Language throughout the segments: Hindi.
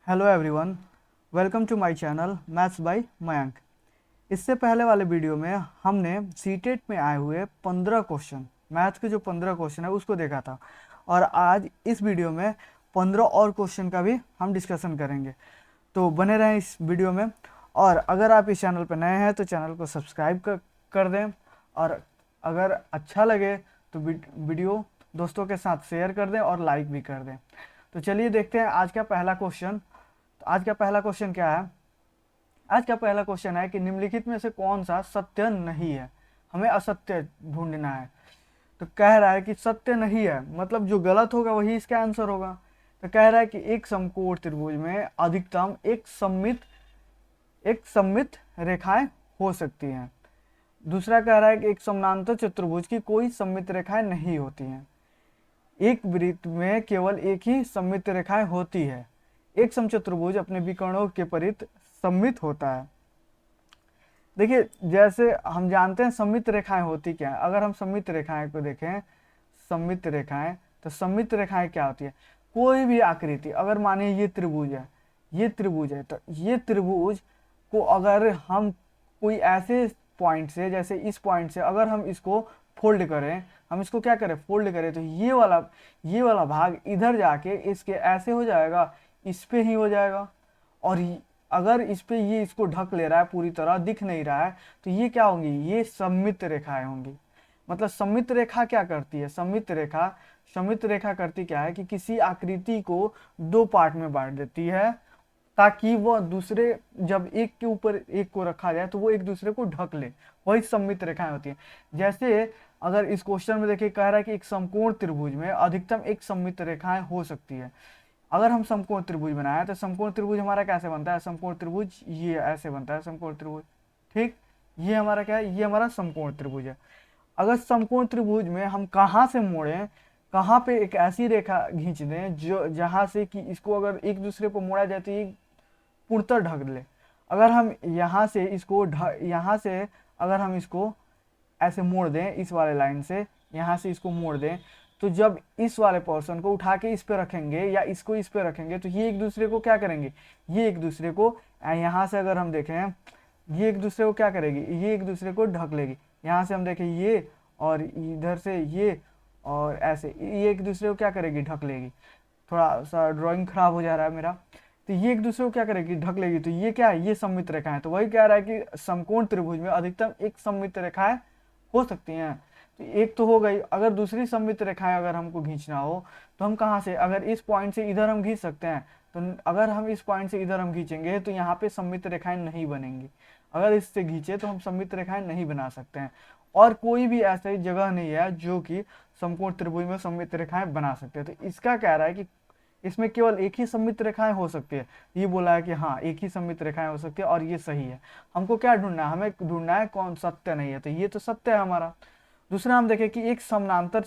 Hello everyone, welcome to my channel maths by Mayank. इससे पहले वाले वीडियो में हमने सीटेट में आए हुए 15 क्वेश्चन, मैथ्स के जो 15 क्वेश्चन है उसको देखा था। और आज इस वीडियो में 15 और क्वेश्चन का भी हम डिस्कशन करेंगे, तो बने रहें इस वीडियो में। और अगर आप इस चैनल पर नए हैं तो चैनल को सब्सक्राइब कर दें, और अगर अच्छा लगे तो वीडियो दोस्तों के साथ शेयर कर दें और लाइक भी कर दें। तो चलिए देखते हैं आज का पहला क्वेश्चन। तो आज का पहला क्वेश्चन क्या है? आज का पहला क्वेश्चन है कि निम्नलिखित में से कौन सा सत्य नहीं है। हमें असत्य ढूंढना है। तो कह रहा है कि सत्य नहीं है, मतलब जो गलत होगा वही इसका आंसर होगा। तो कह रहा है कि एक समकोण त्रिभुज में अधिकतम एक सममित रेखाएं हो सकती हैं। दूसरा कह रहा है कि एक समानांतर चतुर्भुज की कोई सममित रेखाएं नहीं होती हैं। एक वृत्त में केवल एक ही सममित रेखाएं होती है। एक समचतुर्भुज अपने विकर्णों के परित सममित होता है। देखिए, जैसे हम जानते हैं सममित रेखाएं होती क्या है। अगर हम सममित रेखाएं को देखें, सममित रेखाएं, तो सममित रेखाएं क्या होती है? कोई भी आकृति, अगर माने ये त्रिभुज है, ये त्रिभुज है, तो ये त्रिभुज को अगर हम कोई ऐसे पॉइंट से, जैसे इस पॉइंट से अगर हम इसको फोल्ड करें, हम इसको क्या करें, फोल्ड करें, तो ये वाला भाग इधर जाके इसके ऐसे हो जाएगा, इस पे ही हो जाएगा। और अगर इस पे ये इसको ढक ले रहा है, पूरी तरह दिख नहीं रहा है, तो ये क्या होंगी? ये सममित रेखाएं होंगी। मतलब सममित रेखा क्या करती है? सममित रेखा करती क्या है कि किसी आकृति को दो पार्ट में बांट देती है, ताकि वह दूसरे, जब एक के ऊपर एक को रखा जाए तो वो एक दूसरे को ढक ले। वही सममित रेखाएं होती हैं। जैसे अगर इस क्वेश्चन में देखिए, कह रहा है कि एक समकोण त्रिभुज में अधिकतम एक सममित रेखाएं हो सकती है। अगर हम समकोण त्रिभुज बनाए तो समकोण त्रिभुज हमारा कैसे बनता है? समकोण त्रिभुज ये ऐसे बनता है, समकोण त्रिभुज। ठीक, ये हमारा क्या है? ये हमारा समकोण त्रिभुज है। अगर समकोण त्रिभुज में हम कहाँ से मोड़ें, कहाँ पे एक ऐसी रेखा खींच दें जो जहां से कि इसको अगर एक दूसरे पर मोड़ा जाए तो ये पूर्णतः ढक ले। अगर हम यहाँ से अगर हम इसको ऐसे मोड़ दें, इस वाले लाइन से यहाँ से इसको मोड़ दें, तो जब इस वाले पोर्शन को उठा के इस पे रखेंगे या इसको इस पे रखेंगे, तो ये एक दूसरे को क्या करेंगे? ये एक दूसरे को, यहाँ से अगर हम देखें, ये एक दूसरे को क्या करेगी? ये एक दूसरे को ढक लेगी। यहाँ से हम देखें ये, और इधर से ये, और ऐसे ये एक दूसरे को क्या करेगी? ढक लेगी। थोड़ा सा ड्राइंग खराब हो जा रहा है मेरा। तो ये एक दूसरे को क्या करेगी? ढक लेगी। तो ये क्या है? ये सममित रेखा है। तो वही कह रहा है कि समकोण त्रिभुज में अधिकतम एक सममित रेखाएं हो सकती हैं। तो एक तो हो गई। अगर दूसरी सममित रेखाएं अगर हमको खींचना हो तो हम कहाँ से? अगर इस पॉइंट से इधर हम खींच सकते हैं, तो अगर हम इस पॉइंट से इधर हम खींचेंगे तो यहाँ पे सममित रेखाएं नहीं बनेंगी। अगर इससे खींचे तो हम सममित रेखाएं नहीं बना सकते हैं। और कोई भी ऐसी जगह नहीं है जो कि समकोण त्रिभुज में सममित रेखाएं बना सकते हैं। तो इसका कह रहा है कि इसमें केवल एक ही सममित रेखाएं हो सकती है। ये बोला है कि हाँ, एक ही सममित रेखाएं हो सकती है, और ये सही है। हमको क्या ढूंढना है? हमें ढूंढना है कौन सत्य नहीं है। तो ये तो सत्य है हमारा। दूसरा हम देखें कि एक समानांतर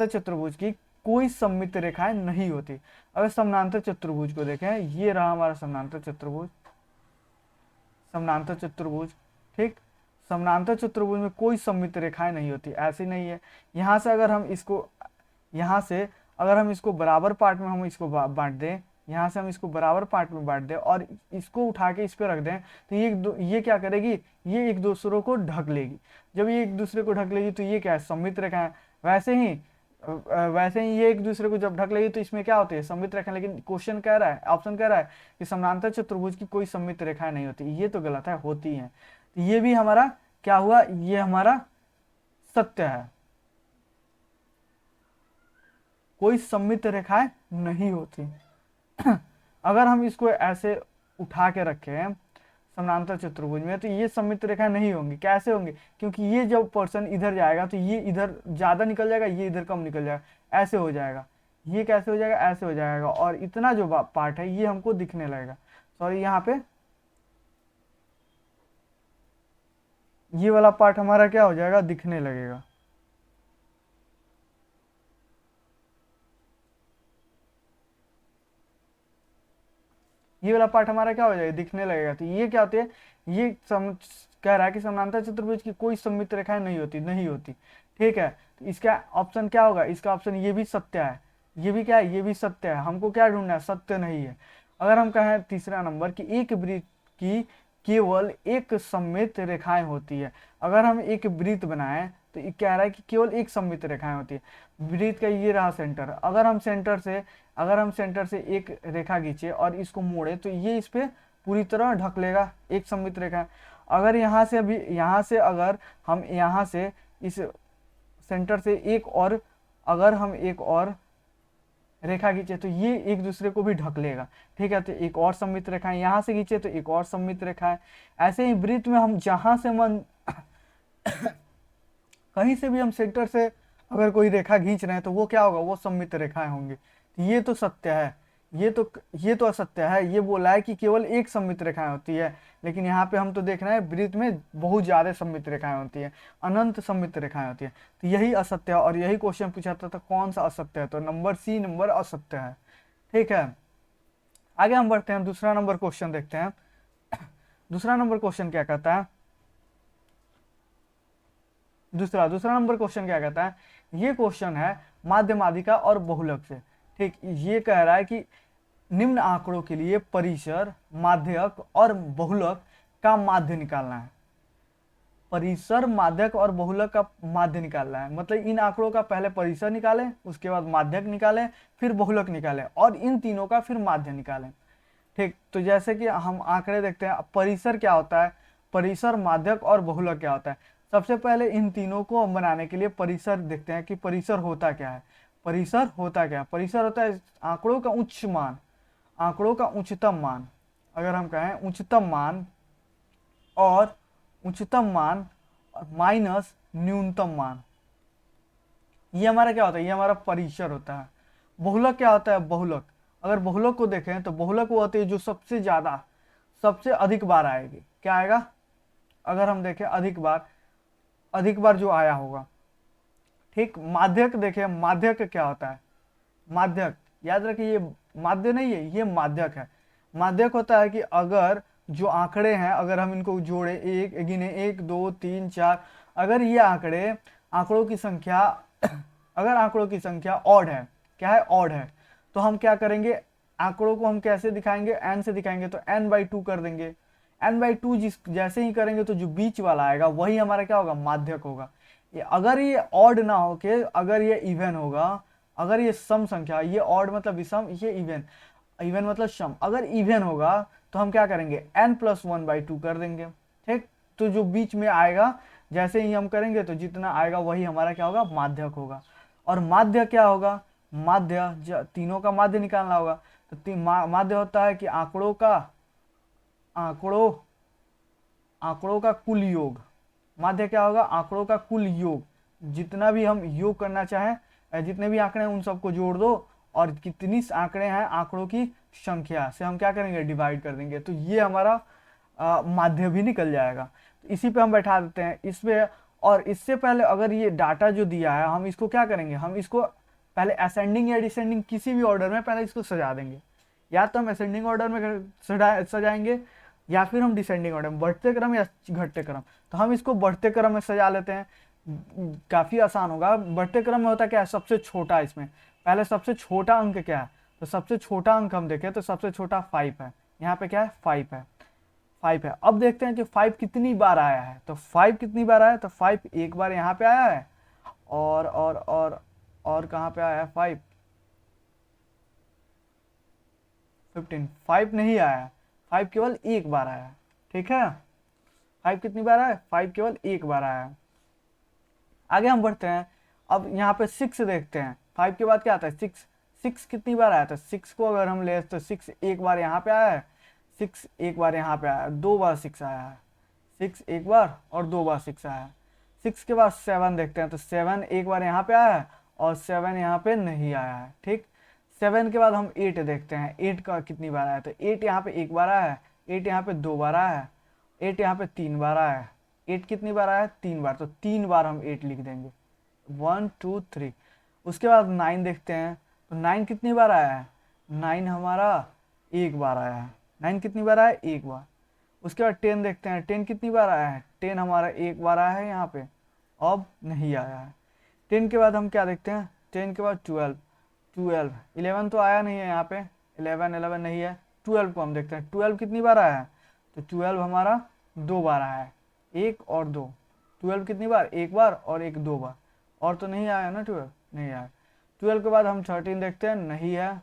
चतुर्भुज की कोई सममित रेखाएं नहीं होती। अगर समानांतर चतुर्भुज को देखें, ये रहा हमारा समानांतर चतुर्भुज। ठीक, समानांतर चतुर्भुज में कोई सममित रेखाएं नहीं होती, ऐसी नहीं है। यहाँ से अगर हम इसको बराबर पार्ट में हम इसको बांट दें, यहाँ से हम इसको बराबर पार्ट में बांट दें और इसको उठा के इस पे रख दें, तो ये क्या करेगी? ये एक दूसरे को ढक लेगी। जब ये एक दूसरे को ढक लेगी तो ये क्या है? सममित रेखा है। वैसे ही ये एक दूसरे को जब ढक लेगी तो इसमें क्या होती है? सममित रेखा। लेकिन ऑप्शन कह रहा है कि समानांतर चतुर्भुज की कोई सममित रेखाएं नहीं होती। ये तो गलत है, होती हैं। तो ये भी हमारा क्या हुआ? ये हमारा सत्य है। कोई सममित रेखाएं नहीं होती। अगर हम इसको ऐसे उठा के रखें समानांतर चतुर्भुज में, तो ये सममित रेखाएं नहीं होंगी। कैसे होंगी? क्योंकि ये जब पर्सन इधर जाएगा तो ये इधर ज्यादा निकल जाएगा, ये इधर कम निकल जाएगा, ऐसे हो जाएगा। ये कैसे हो जाएगा? ऐसे हो जाएगा। और इतना जो पार्ट है ये हमको दिखने लगेगा। सॉरी, यहाँ पे ये वाला पार्ट हमारा क्या हो जाएगा? दिखने लगेगा। ये वाला पार्ट हमारा क्या हो जाएगा? दिखने लगेगा। तो ये क्या होती है? कह रहा है कि समानांतर चतुर्भुज की कोई सममित रेखाएं नहीं होती। ठीक है, तो इसका ऑप्शन क्या होगा? इसका ऑप्शन ये भी सत्य है। ये भी क्या है, ये भी सत्य है। हमको क्या ढूंढना है, सत्य नहीं है। अगर हम कहें तीसरा नंबर कि एक वृत्त की केवल एक सममित रेखाएं होती है, अगर हम एक वृत्त बनाएं तो ये कह रहा है कि केवल एक सममित रेखाएं होती है। वृत्त का ये रहा सेंटर, अगर हम सेंटर से एक रेखा खींचे और इसको मोड़े तो ये इस पे पूरी तरह ढक लेगा, एक सममित रेखा। अगर यहाँ से अभी यहाँ से अगर हम यहाँ से इस सेंटर से एक और अगर हम एक और रेखा खींचे तो ये एक दूसरे को भी ढक लेगा, ठीक है। तो एक और सममित रेखा है, यहाँ से खींचे तो एक और सममित रेखा है। ऐसे ही वृत्त में हम जहां से मन कहीं से भी हम सेंटर से अगर कोई रेखा खींच रहे हैं तो वो क्या होगा, वो सममित रेखाएं होंगी। तो ये तो सत्य है, ये तो असत्य है। ये बोला है कि केवल एक सममित रेखाएं होती है, लेकिन यहाँ पे हम तो देख रहे हैं वृत्त में बहुत ज्यादा सममित रेखाएं होती है, अनंत सममित रेखाएं होती है। तो यही असत्य है, और यही क्वेश्चन पूछा था, तो कौन सा असत्य है, तो नंबर सी नंबर असत्य है, ठीक है। आगे हम बढ़ते हैं, दूसरा नंबर क्वेश्चन देखते हैं। दूसरा नंबर क्वेश्चन क्या कहता है, दूसरा दूसरा नंबर क्वेश्चन क्या कहता है, ये क्वेश्चन है माध्य माध्यिका और बहुलक से, ठीक। ये कह रहा है कि निम्न आंकड़ों के लिए परिसर, माध्यक और बहुलक का माध्य निकालना है। परिसर, माध्यक और बहुलक का माध्य निकालना है, मतलब इन आंकड़ों का पहले परिसर निकालें, उसके बाद माध्यक निकालें, फिर बहुलक निकालें, और इन तीनों का फिर माध्य निकालें, ठीक। तो जैसे कि हम आंकड़े देखते हैं, परिसर क्या होता है, परिसर, माध्यक और बहुलक क्या होता है। सबसे पहले इन तीनों को हम बनाने के लिए परिसर देखते हैं कि परिसर होता क्या है। परिसर होता क्या है, परिसर होता है आंकड़ों का उच्च मान, आंकड़ों का उच्चतम मान। अगर हम कहें उच्चतम मान और उच्चतम मान माइनस न्यूनतम मान, ये हमारा क्या होता है, ये हमारा परिसर होता है। बहुलक क्या होता है, बहुलक, अगर बहुलक को देखें तो बहुलक वो होती है जो सबसे ज्यादा, सबसे अधिक बार आएगी। क्या आएगा, अगर हम देखें अधिक बार जो आया होगा, ठीक। माध्यक देखें, माध्यक क्या होता है, माध्यक याद रखिए, ये माध्य नहीं है, ये माध्यक है। माध्यक होता है कि अगर जो आंकड़े हैं, अगर हम इनको जोड़े, एक गिने 1 2 3 4, अगर ये आंकड़ों की संख्या अगर आंकड़ों की संख्या ऑड है, क्या है, ऑड है, तो हम क्या करेंगे, आंकड़ों को हम कैसे दिखाएंगे, एन से दिखाएंगे, तो n/2 कर देंगे। n/2 जैसे ही करेंगे तो जो बीच वाला आएगा वही हमारा क्या होगा, माध्यक होगा। अगर ये ऑड ना हो के अगर ये इवन होगा, अगर ये सम संख्या, ये ऑड मतलब विषम, ये इवन, इवन मतलब सम, अगर इवन होगा तो हम क्या करेंगे, n+1/2 कर देंगे, ठीक। तो जो बीच में आएगा जैसे ही हम करेंगे तो जितना आएगा वही हमारा क्या होगा, माध्यक होगा। और माध्य क्या होगा, माध्य तीनों का माध्य निकालना होगा। तो माध्य होता है कि आंकड़ों आंकड़ों का कुल योग। माध्य क्या होगा, आंकड़ों का कुल योग, जितना भी हम योग करना चाहें, जितने भी आंकड़े हैं उन सबको जोड़ दो, और कितनी आंकड़े हैं आंकड़ों की संख्या से हम क्या करेंगे, डिवाइड कर देंगे, तो ये हमारा माध्य भी निकल जाएगा। तो इसी पे हम बैठा देते हैं इस पे। और इससे पहले अगर ये डाटा जो दिया है, हम इसको क्या करेंगे, हम इसको पहले असेंडिंग या डिसेंडिंग किसी भी ऑर्डर में पहले इसको सजा देंगे। या तो हम असेंडिंग ऑर्डर में सजाएंगे, या फिर हम डिसेंडिंग ऑर्डर में, बढ़ते क्रम या घटते क्रम। तो हम इसको बढ़ते क्रम में सजा लेते हैं, काफी आसान होगा। बढ़ते क्रम में होता क्या है, सबसे छोटा, इसमें पहले सबसे छोटा अंक क्या है, तो सबसे छोटा अंक हम देखें तो सबसे छोटा 5 है, यहाँ पे क्या है, 5 है, 5 है। अब देखते हैं कि 5 कितनी बार आया है, तो 5 कितनी बार आया है, तो 5 एक बार यहाँ पे आया है, और कहाँ पे आया है 5, 15, 5 नहीं आया है, 5 केवल एक बार आया है, ठीक है। 5 कितनी बार आया है, 5 केवल एक बार आया है। आगे हम बढ़ते हैं, अब यहाँ पे 6 देखते हैं, 5 के बाद क्या आता है, 6, 6 कितनी बार आया था, 6 को अगर हम ले तो 6 एक बार यहाँ पे आया है, 6 एक बार यहाँ पे आया है, 2 बार 6 आया है, 6 एक बार और 2 बार 6 आया है। 6 के बाद 7 देखते हैं, तो 7 एक बार यहाँ पे आया है और 7 यहाँ पे नहीं आया है, ठीक। 7 के बाद हम 8 देखते हैं, 8 का कितनी बार आया, तो 8 यहाँ पे एक बार आया है, 8 यहाँ पे 2 बार आया है, 8 यहाँ पे 3 बार आया है। 8 कितनी बार आया है, 3 बार, तो 3 बार हम 8 लिख देंगे, 1 2 3। उसके बाद 9 देखते हैं, तो 9 कितनी बार आया है, 9 हमारा एक बार आया है, 9 कितनी बार आया है, एक बार। उसके बाद 10 देखते हैं, 10 कितनी बार आया है, 10 हमारा एक बार आया है यहाँ पे, अब नहीं आया है। 10 के बाद हम क्या देखते हैं, 10 के बाद 12, 12, 11 तो आया नहीं है यहाँ पे, 11 नहीं है। 12 को हम देखते हैं 12 कितनी बार आया है, तो 12 हमारा 2 बार आया है, 1 और 2। 12 कितनी बार, 1 बार और 1 2 बार, और तो नहीं आया ना 12, नहीं आया। 12 के बाद हम 13 देखते हैं, नहीं है।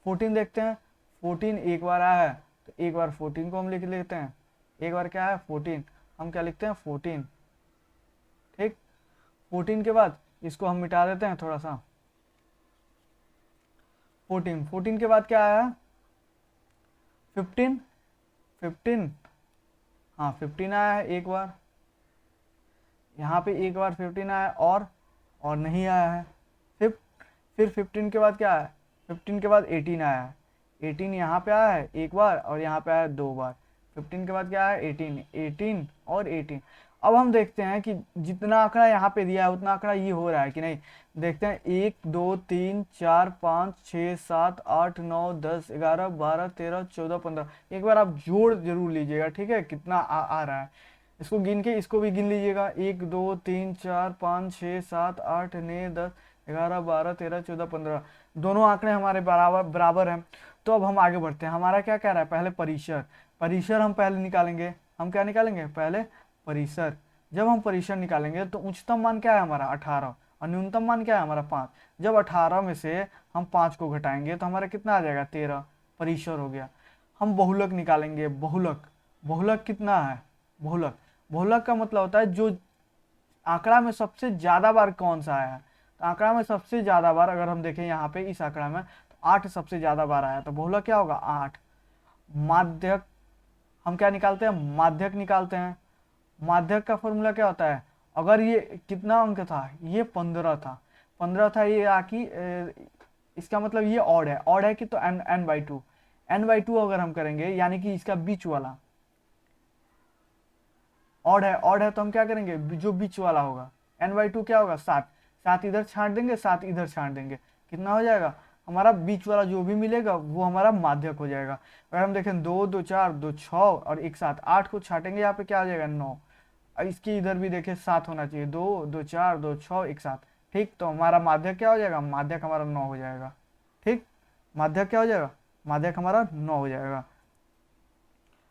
14 देखते हैं, 14 एक बार आया है, तो एक बार 14 को हम लिख लेते हैं, एक बार क्या है 14, हम क्या लिखते हैं 14, ठीक। 14 के बाद इसको हम मिटा देते हैं थोड़ा सा, 14 के बाद क्या आया 15, 15, हाँ 15 आया है एक बार, यहाँ पे एक बार 15 आया और नहीं आया है। फिर 15 के बाद क्या है, 15 के बाद 18 आया है, 18 यहाँ पे आया है एक बार और यहाँ पे आया है 2 बार। 15 के बाद क्या है 18, 18 और 18। अब हम देखते हैं कि जितना आंकड़ा यहाँ पे दिया है उतना आंकड़ा ये हो रहा है कि नहीं। देखते हैं 1 2 3 4 5 6 7 8 9 10 11 12 13 14 15। एक बार आप जोड़ जरूर लीजिएगा, ठीक है, कितना आ रहा है। इसको गिन के इसको भी गिन लीजिएगा, 1 2 3 4 5 6 7 8 9 10 11 12 13 14 15। दोनों आंकड़े हमारे बराबर बराबर हैं। तो अब हम आगे बढ़ते हैं, हमारा क्या कह रहा है, पहले परिसर। परिसर हम पहले निकालेंगे, हम क्या निकालेंगे पहले परिसर। जब हम परिसर निकालेंगे तो उच्चतम मान क्या है हमारा 18 और न्यूनतम मान क्या है हमारा 5। जब 18 में से हम 5 को घटाएंगे तो हमारा कितना आ जाएगा 13, परिसर हो गया। हम बहुलक निकालेंगे, बहुलक। बहुलक कितना है, बहुलक, बहुलक का मतलब होता है जो आंकड़ा में सबसे ज्यादा बार कौन सा आया है। तो आंकड़ा में सबसे ज्यादा बार अगर हम देखें यहाँ पे इस आंकड़ा में तो 8 सबसे ज्यादा बार आया, तो बहुलक क्या होगा 8। माध्यक हम क्या निकालते हैं, माध्यक निकालते हैं। माध्यक का फॉर्मूला क्या होता है, अगर ये कितना अंक था, ये 15 था, 15 था ये आकी इसका मतलब ये ऑड है कि तो n/2, n/2 अगर हम करेंगे यानी कि इसका बीच वाला ऑड है तो हम क्या करेंगे, जो बीच वाला होगा n/2 क्या होगा 7, 7 इधर छांट देंगे 7 इधर छांट देंगे, कितना हो जाएगा हमारा बीच वाला जो भी मिलेगा वो हमारा माध्यक हो जाएगा। अगर हम देखें 2 2 4 2 6 और एक साथ 8 को छाटेंगे यहाँ पे क्या आ जाएगा 9। इसकी इधर भी देखें 7 होना चाहिए, 2 2 4 2 6 एक साथ, ठीक। तो हमारा माध्यक क्या हो जाएगा, माध्यक हमारा 9 हो जाएगा, ठीक। माध्यक क्या हो जाएगा, माध्यक हमारा 9 हो जाएगा।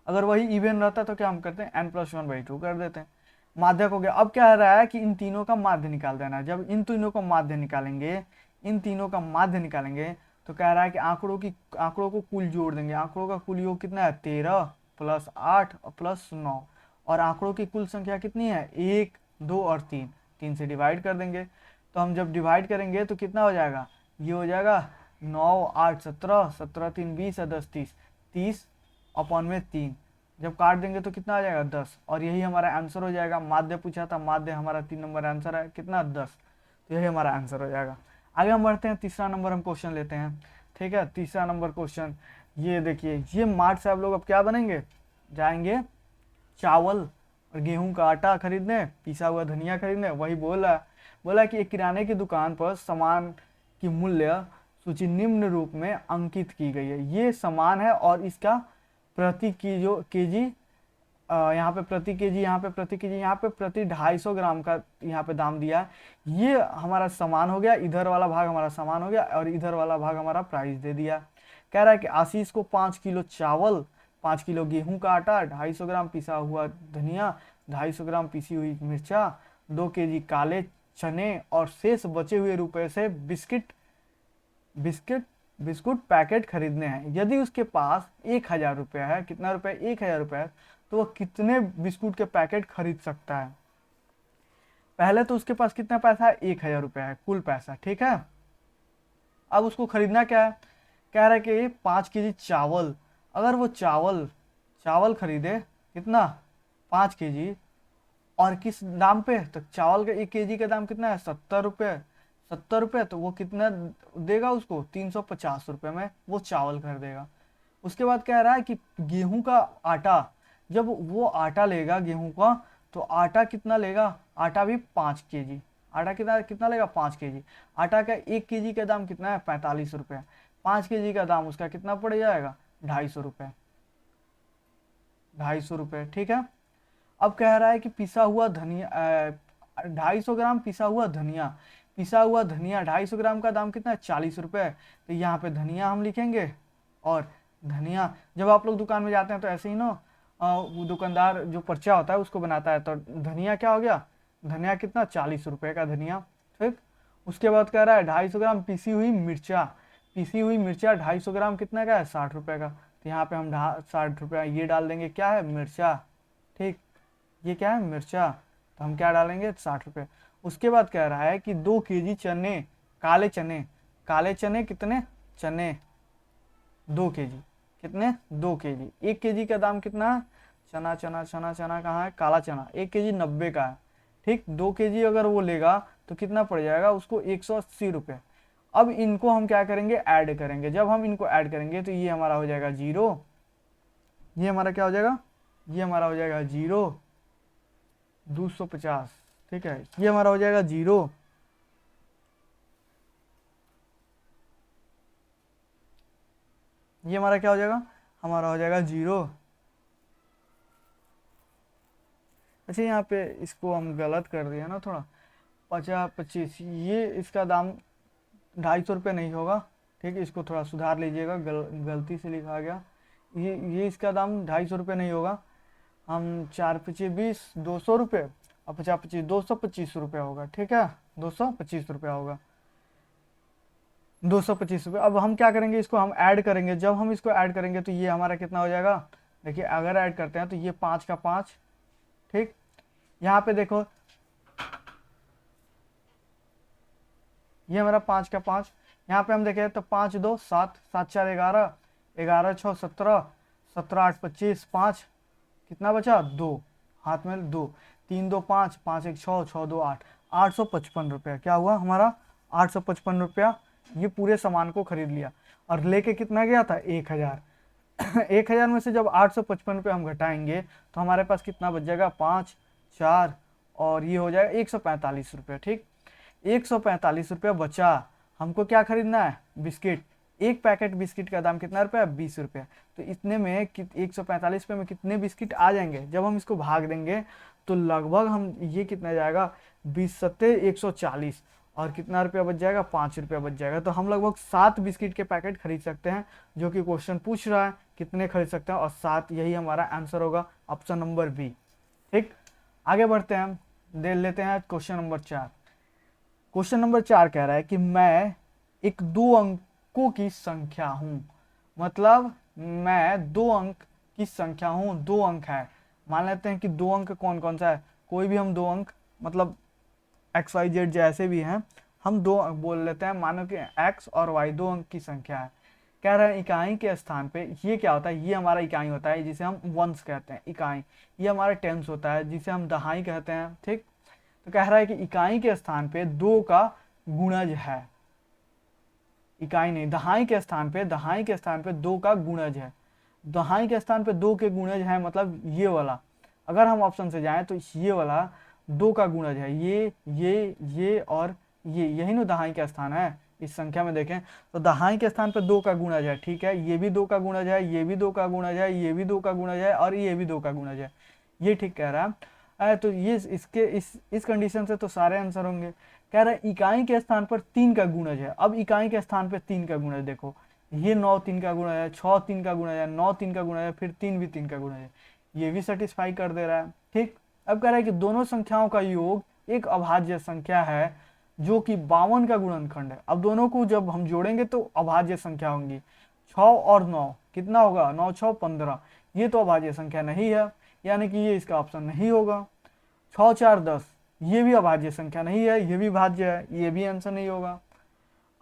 अगर वही इवन रहता तो क्या हम करते हैं n+1/2 कर देते हैं, माध्यक हो गया। अब क्या रहा है कि इन तीनों का माध्य निकाल देना है। जब इन तीनों का माध्य निकालेंगे, इन तीनों का माध्य निकालेंगे तो कह रहा है कि आंकड़ों को कुल जोड़ देंगे। आंकड़ों का कुल योग कितना है 13 + 8 + 9, और आंकड़ों की कुल संख्या कितनी है 1 2 और 3, 3 से डिवाइड कर देंगे। तो हम जब डिवाइड करेंगे तो कितना हो जाएगा, ये हो जाएगा 9 8 17, 17 3 20 और 10 30, 30/3। जब काट देंगे तो कितना आ जाएगा 10, और यही हमारा आंसर हो जाएगा। माध्य पूछा था, माध्य हमारा 3 नंबर आंसर है, कितना 10, तो यही हमारा आंसर हो जाएगा। आगे हम बढ़ते हैं, तीसरा नंबर हम क्वेश्चन लेते हैं, ठीक है। तीसरा नंबर क्वेश्चन ये देखिए, ये मार्ट से आप लोग अब क्या बनेंगे, जाएंगे चावल और गेहूं का आटा खरीदने, पिसा हुआ धनिया खरीदने। वही बोला कि एक किराने की दुकान पर सामान की मूल्य सूची निम्न रूप में अंकित की गई है। ये सामान है और इसका प्रति केजी, यहाँ पे प्रति केजी, यहाँ पे प्रति केजी, यहाँ पे प्रति 250 ग्राम का यहाँ पे दाम दिया है। ये हमारा सामान हो गया, इधर वाला भाग हमारा सामान हो गया और इधर वाला भाग हमारा प्राइस दे दिया। कह रहा है कि आशीष को 5 किलो चावल, 5 किलो गेहूं का आटा, 250 ग्राम पिसा हुआ धनिया, 250 ग्राम पिसी हुई मिर्चा, 2 केजी काले चने और शेष बचे हुए रुपए से बिस्कुट पैकेट खरीदने हैं। यदि उसके पास 1000 रुपया है, कितना रुपया 1000 रुपया है, तो वह कितने बिस्कुट के पैकेट खरीद सकता है। पहले तो उसके पास कितना पैसा है 1000 रुपया है, कुल पैसा, ठीक है। अब उसको खरीदना क्या है, कह रहा है कि 5 केजी चावल। अगर वो चावल खरीदे कितना 5 केजी, और किस दाम पे, तो चावल का 1 केजी का दाम कितना है 70 रुपये, 70 रुपये, तो वो कितना देगा उसको 350 रुपये में वो चावल खरीदेगा। उसके बाद कह रहा है कि गेहूं का आटा, जब वो आटा लेगा गेहूं का, तो आटा कितना लेगा, आटा भी 5 केजी, आटा कितना कितना लेगा 5 केजी। आटा का 1 केजी का दाम कितना है 45 रुपये, 5 केजी का दाम उसका कितना पड़ जाएगा 250 रुपये, 250 रुपये, ठीक है। अब कह रहा है कि पिसा हुआ धनिया, 250 ग्राम पिसा हुआ धनिया। पिसा हुआ धनिया 250 ग्राम का दाम कितना है, 40 रुपए। तो यहाँ पे धनिया हम लिखेंगे, और धनिया जब आप लोग दुकान में जाते हैं तो ऐसे ही ना वो दुकानदार जो पर्चा होता है उसको बनाता है, तो धनिया क्या हो गया, धनिया कितना, 40 रुपए का धनिया। ठीक, उसके बाद कह रहा है 250 ग्राम पिसी हुई मिर्चा, पिसी हुई मिर्चा 250 ग्राम कितना का है, 60 रुपए का। तो यहाँ पे हम 60 रुपया ये डाल देंगे, क्या है, मिर्चा। ठीक, ये क्या है, मिर्चा, तो हम क्या डालेंगे, 60 रुपये। उसके बाद कह रहा है कि 2 kg चने, काले चने, काले चने कितने, चने 2 kg, कितने, 2 kg। 1 kg का दाम कितना है, चना चना चना चना कहाँ है, काला चना, 1 kg 90 का है। ठीक, 2 kg अगर वो लेगा तो कितना पड़ जाएगा उसको, 180 रुपये। अब इनको हम क्या करेंगे, ऐड करेंगे। जब हम इनको ऐड करेंगे तो ये हमारा हो जाएगा 0, ये हमारा क्या हो जाएगा, ये हमारा हो जाएगा 0, 250। ठीक है, ये हमारा हो जाएगा 0, ये हमारा क्या हो जाएगा, हमारा हो जाएगा 0। अच्छा, यहाँ पे इसको हम गलत कर दिए ना थोड़ा, 50 25, ये इसका दाम 250 रुपये नहीं होगा। ठीक है, इसको थोड़ा सुधार लीजिएगा, गलती से लिखा गया। ये इसका दाम 250 रुपये नहीं होगा। हम 4 × 5 = 20, 200 रुपये, और 50 × 25 = 225 रुपया होगा। ठीक है, 225 रुपया होगा, 225 रुपये। अब हम क्या करेंगे, इसको हम ऐड करेंगे। जब हम इसको ऐड करेंगे तो ये हमारा कितना हो जाएगा, देखिए अगर ऐड करते हैं तो ये 5 का 5। ठीक, यहाँ पे देखो, ये हमारा 5 का 5। यहाँ पे हम देखें तो 5 2 7, 7 4 11, 11 6 17, 17 8 25, 5 कितना बचा, 2, हाथ में 2, 3 2 5, 5 1 6, 6 2 8, 855 रुपया क्या हुआ हमारा, 855 रुपया। ये पूरे सामान को खरीद लिया और लेके कितना गया था, 1000। 1000 में से जब 855 रुपये हम घटाएंगे तो हमारे पास कितना बच जाएगा, 5 4, और ये हो जाएगा 145 रुपये। ठीक, 145 रुपया बचा। हमको क्या खरीदना है, बिस्किट। एक पैकेट बिस्किट का दाम कितना रुपया, 20 रुपया। तो इतने में 145 रुपये में कितने बिस्किट आ जाएंगे, जब हम इसको भाग देंगे तो लगभग हम ये कितना जाएगा, 20 सत्ते 140, और कितना रुपया बच जाएगा, 5 रुपया बच जाएगा। तो हम लगभग 7 बिस्किट के पैकेट खरीद सकते हैं, जो कि क्वेश्चन पूछ रहा है कितने खरीद सकते हैं, और 7, यही हमारा आंसर होगा, ऑप्शन नंबर बी। ठीक, आगे बढ़ते हैं, हम देख लेते हैं क्वेश्चन नंबर 4। क्वेश्चन नंबर 4 कह रहा है कि मैं एक 2 अंकों की संख्या हूं, मतलब मैं 2 अंक की संख्या हूं, 2 अंक है। मान लेते हैं कि 2 अंक कौन कौन सा है, कोई भी हम 2 अंक, मतलब XYZ जैसे भी हैं, हम 2 अंक बोल लेते हैं। मानो कि x और y 2 अंक की संख्या है। कह रहे हैं इकाई के स्थान पे, ये क्या होता है, ये हमारा इकाई होता है जिसे हम वंश कहते हैं, इकाई। ये हमारा टेंस होता है जिसे हम दहाई कहते हैं। ठीक, तो कह रहा है कि इकाई के स्थान पे 2 का गुणज है, इकाई नहीं, दहाई के स्थान पे, दहाई के स्थान पे 2 का गुणज है। दहाई के स्थान पे 2 के गुणज है, मतलब ये वाला। अगर हम ऑप्शन से जाएं तो ये वाला 2 का गुणज है, ये और ये, यही ना दहाई का स्थान है। इस संख्या में देखें तो दहाई के स्थान पे 2 का गुणज है। ठीक है, ये भी 2 का गुणज है, ये भी 2 का गुणज है, ये भी 2 का गुणज है, और ये भी 2 का गुणज है। ये ठीक कह रहा है। तो ये इसके इस कंडीशन से तो सारे आंसर होंगे। कह रहा है इकाई के स्थान पर 3 का गुणज है। अब इकाई के स्थान पे 3 का गुणज देखो, ये 9 3 का गुणज है, 6 3 का गुणज है, 9 3 का गुणज है, फिर 3 भी 3 का गुणज है। ये भी सेटिस्फाई कर दे रहा है। ठीक, अब कह रहा है कि दोनों संख्याओं का योग एक अभाज्य संख्या है जो कि 52 का गुणनखंड है। अब दोनों को जब हम जोड़ेंगे तो अभाज्य संख्या होंगी। 6 और 9 कितना होगा, 9 6 15, ये तो अभाज्य संख्या नहीं है, यानी कि ये इसका ऑप्शन नहीं होगा। 6 4 10, ये भी अभाज्य संख्या नहीं है, ये भी भाज्य है, ये भी आंसर नहीं होगा।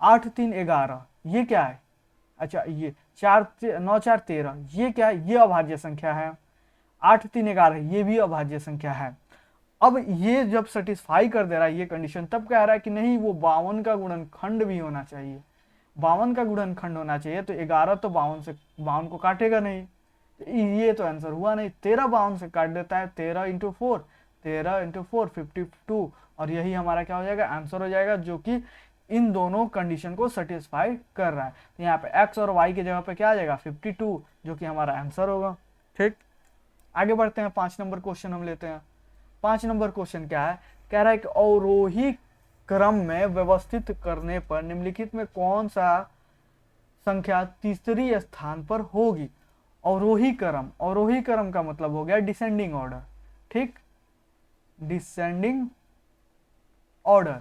8 3 11, ये क्या है, अच्छा ये 9 4 13, ये क्या है, ये अभाज्य संख्या है। 8 3 11, ये भी अभाज्य संख्या है। अब ये जब सेटिस्फाई कर दे रहा है ये कंडीशन, तब कह रहा है कि नहीं, वो 52 का गुणनखंड भी होना चाहिए, 52 का गुणनखंड होना चाहिए। तो 11 तो 52 को काटेगा नहीं, ये तो आंसर हुआ नहीं। 13 52 से काट देता है, 13 × 4, 13 × 4 52, और यही हमारा क्या हो जाएगा, आंसर हो जाएगा, जो कि इन दोनों कंडीशन को सेटिस्फाई कर रहा है। तो यहाँ पे x और y की जगह पे क्या आ जाएगा, 52, जो कि हमारा आंसर होगा। ठीक, आगे बढ़ते हैं, 5 नंबर क्वेश्चन हम लेते हैं। 5 नंबर क्वेश्चन क्या है, कह रहा है कि अवरोही क्रम में व्यवस्थित करने पर निम्नलिखित में कौन सा संख्या तीसरी स्थान पर होगी? अवरोही क्रम, अवरोही क्रम का मतलब हो गया डिसेंडिंग ऑर्डर। ठीक, डिसेंडिंग ऑर्डर,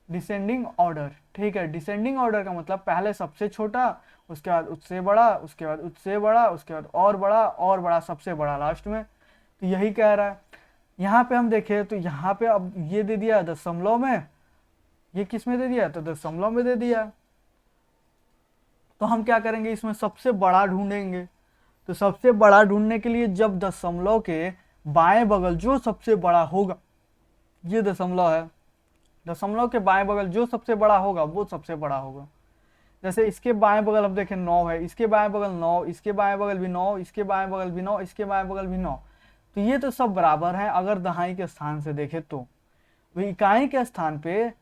डिसेंडिंग ऑर्डर। ठीक है, डिसेंडिंग ऑर्डर का मतलब पहले सबसे छोटा, उसके बाद उससे बड़ा, उसके बाद उससे बड़ा, उसके बाद और बड़ा, और बड़ा, सबसे बड़ा लास्ट में। तो यही कह रहा है। यहाँ पे हम देखें तो यहाँ पे अब ये दे दिया दशमलव में, ये किस में दे दिया? तो दशमलव में दे दिया। तो हम क्या करेंगे, इसमें सबसे बड़ा ढूंढेंगे। तो सबसे बड़ा ढूंढने के लिए जब दशमलव के बाएं बगल जो सबसे बड़ा होगा, ये दशमलव है, दशमलव के बाएं बगल जो सबसे बड़ा होगा वो सबसे बड़ा होगा। जैसे इसके बाएं बगल अब देखें 9 है, इसके बाएं बगल 9, इसके बाएं बगल भी 9, इसके बाएं बगल भी 9, इसके बाएं बगल भी 9। तो ये तो सब बराबर हैं अगर दहाई के स्थान से देखें तो। इकाई के स्थान पे,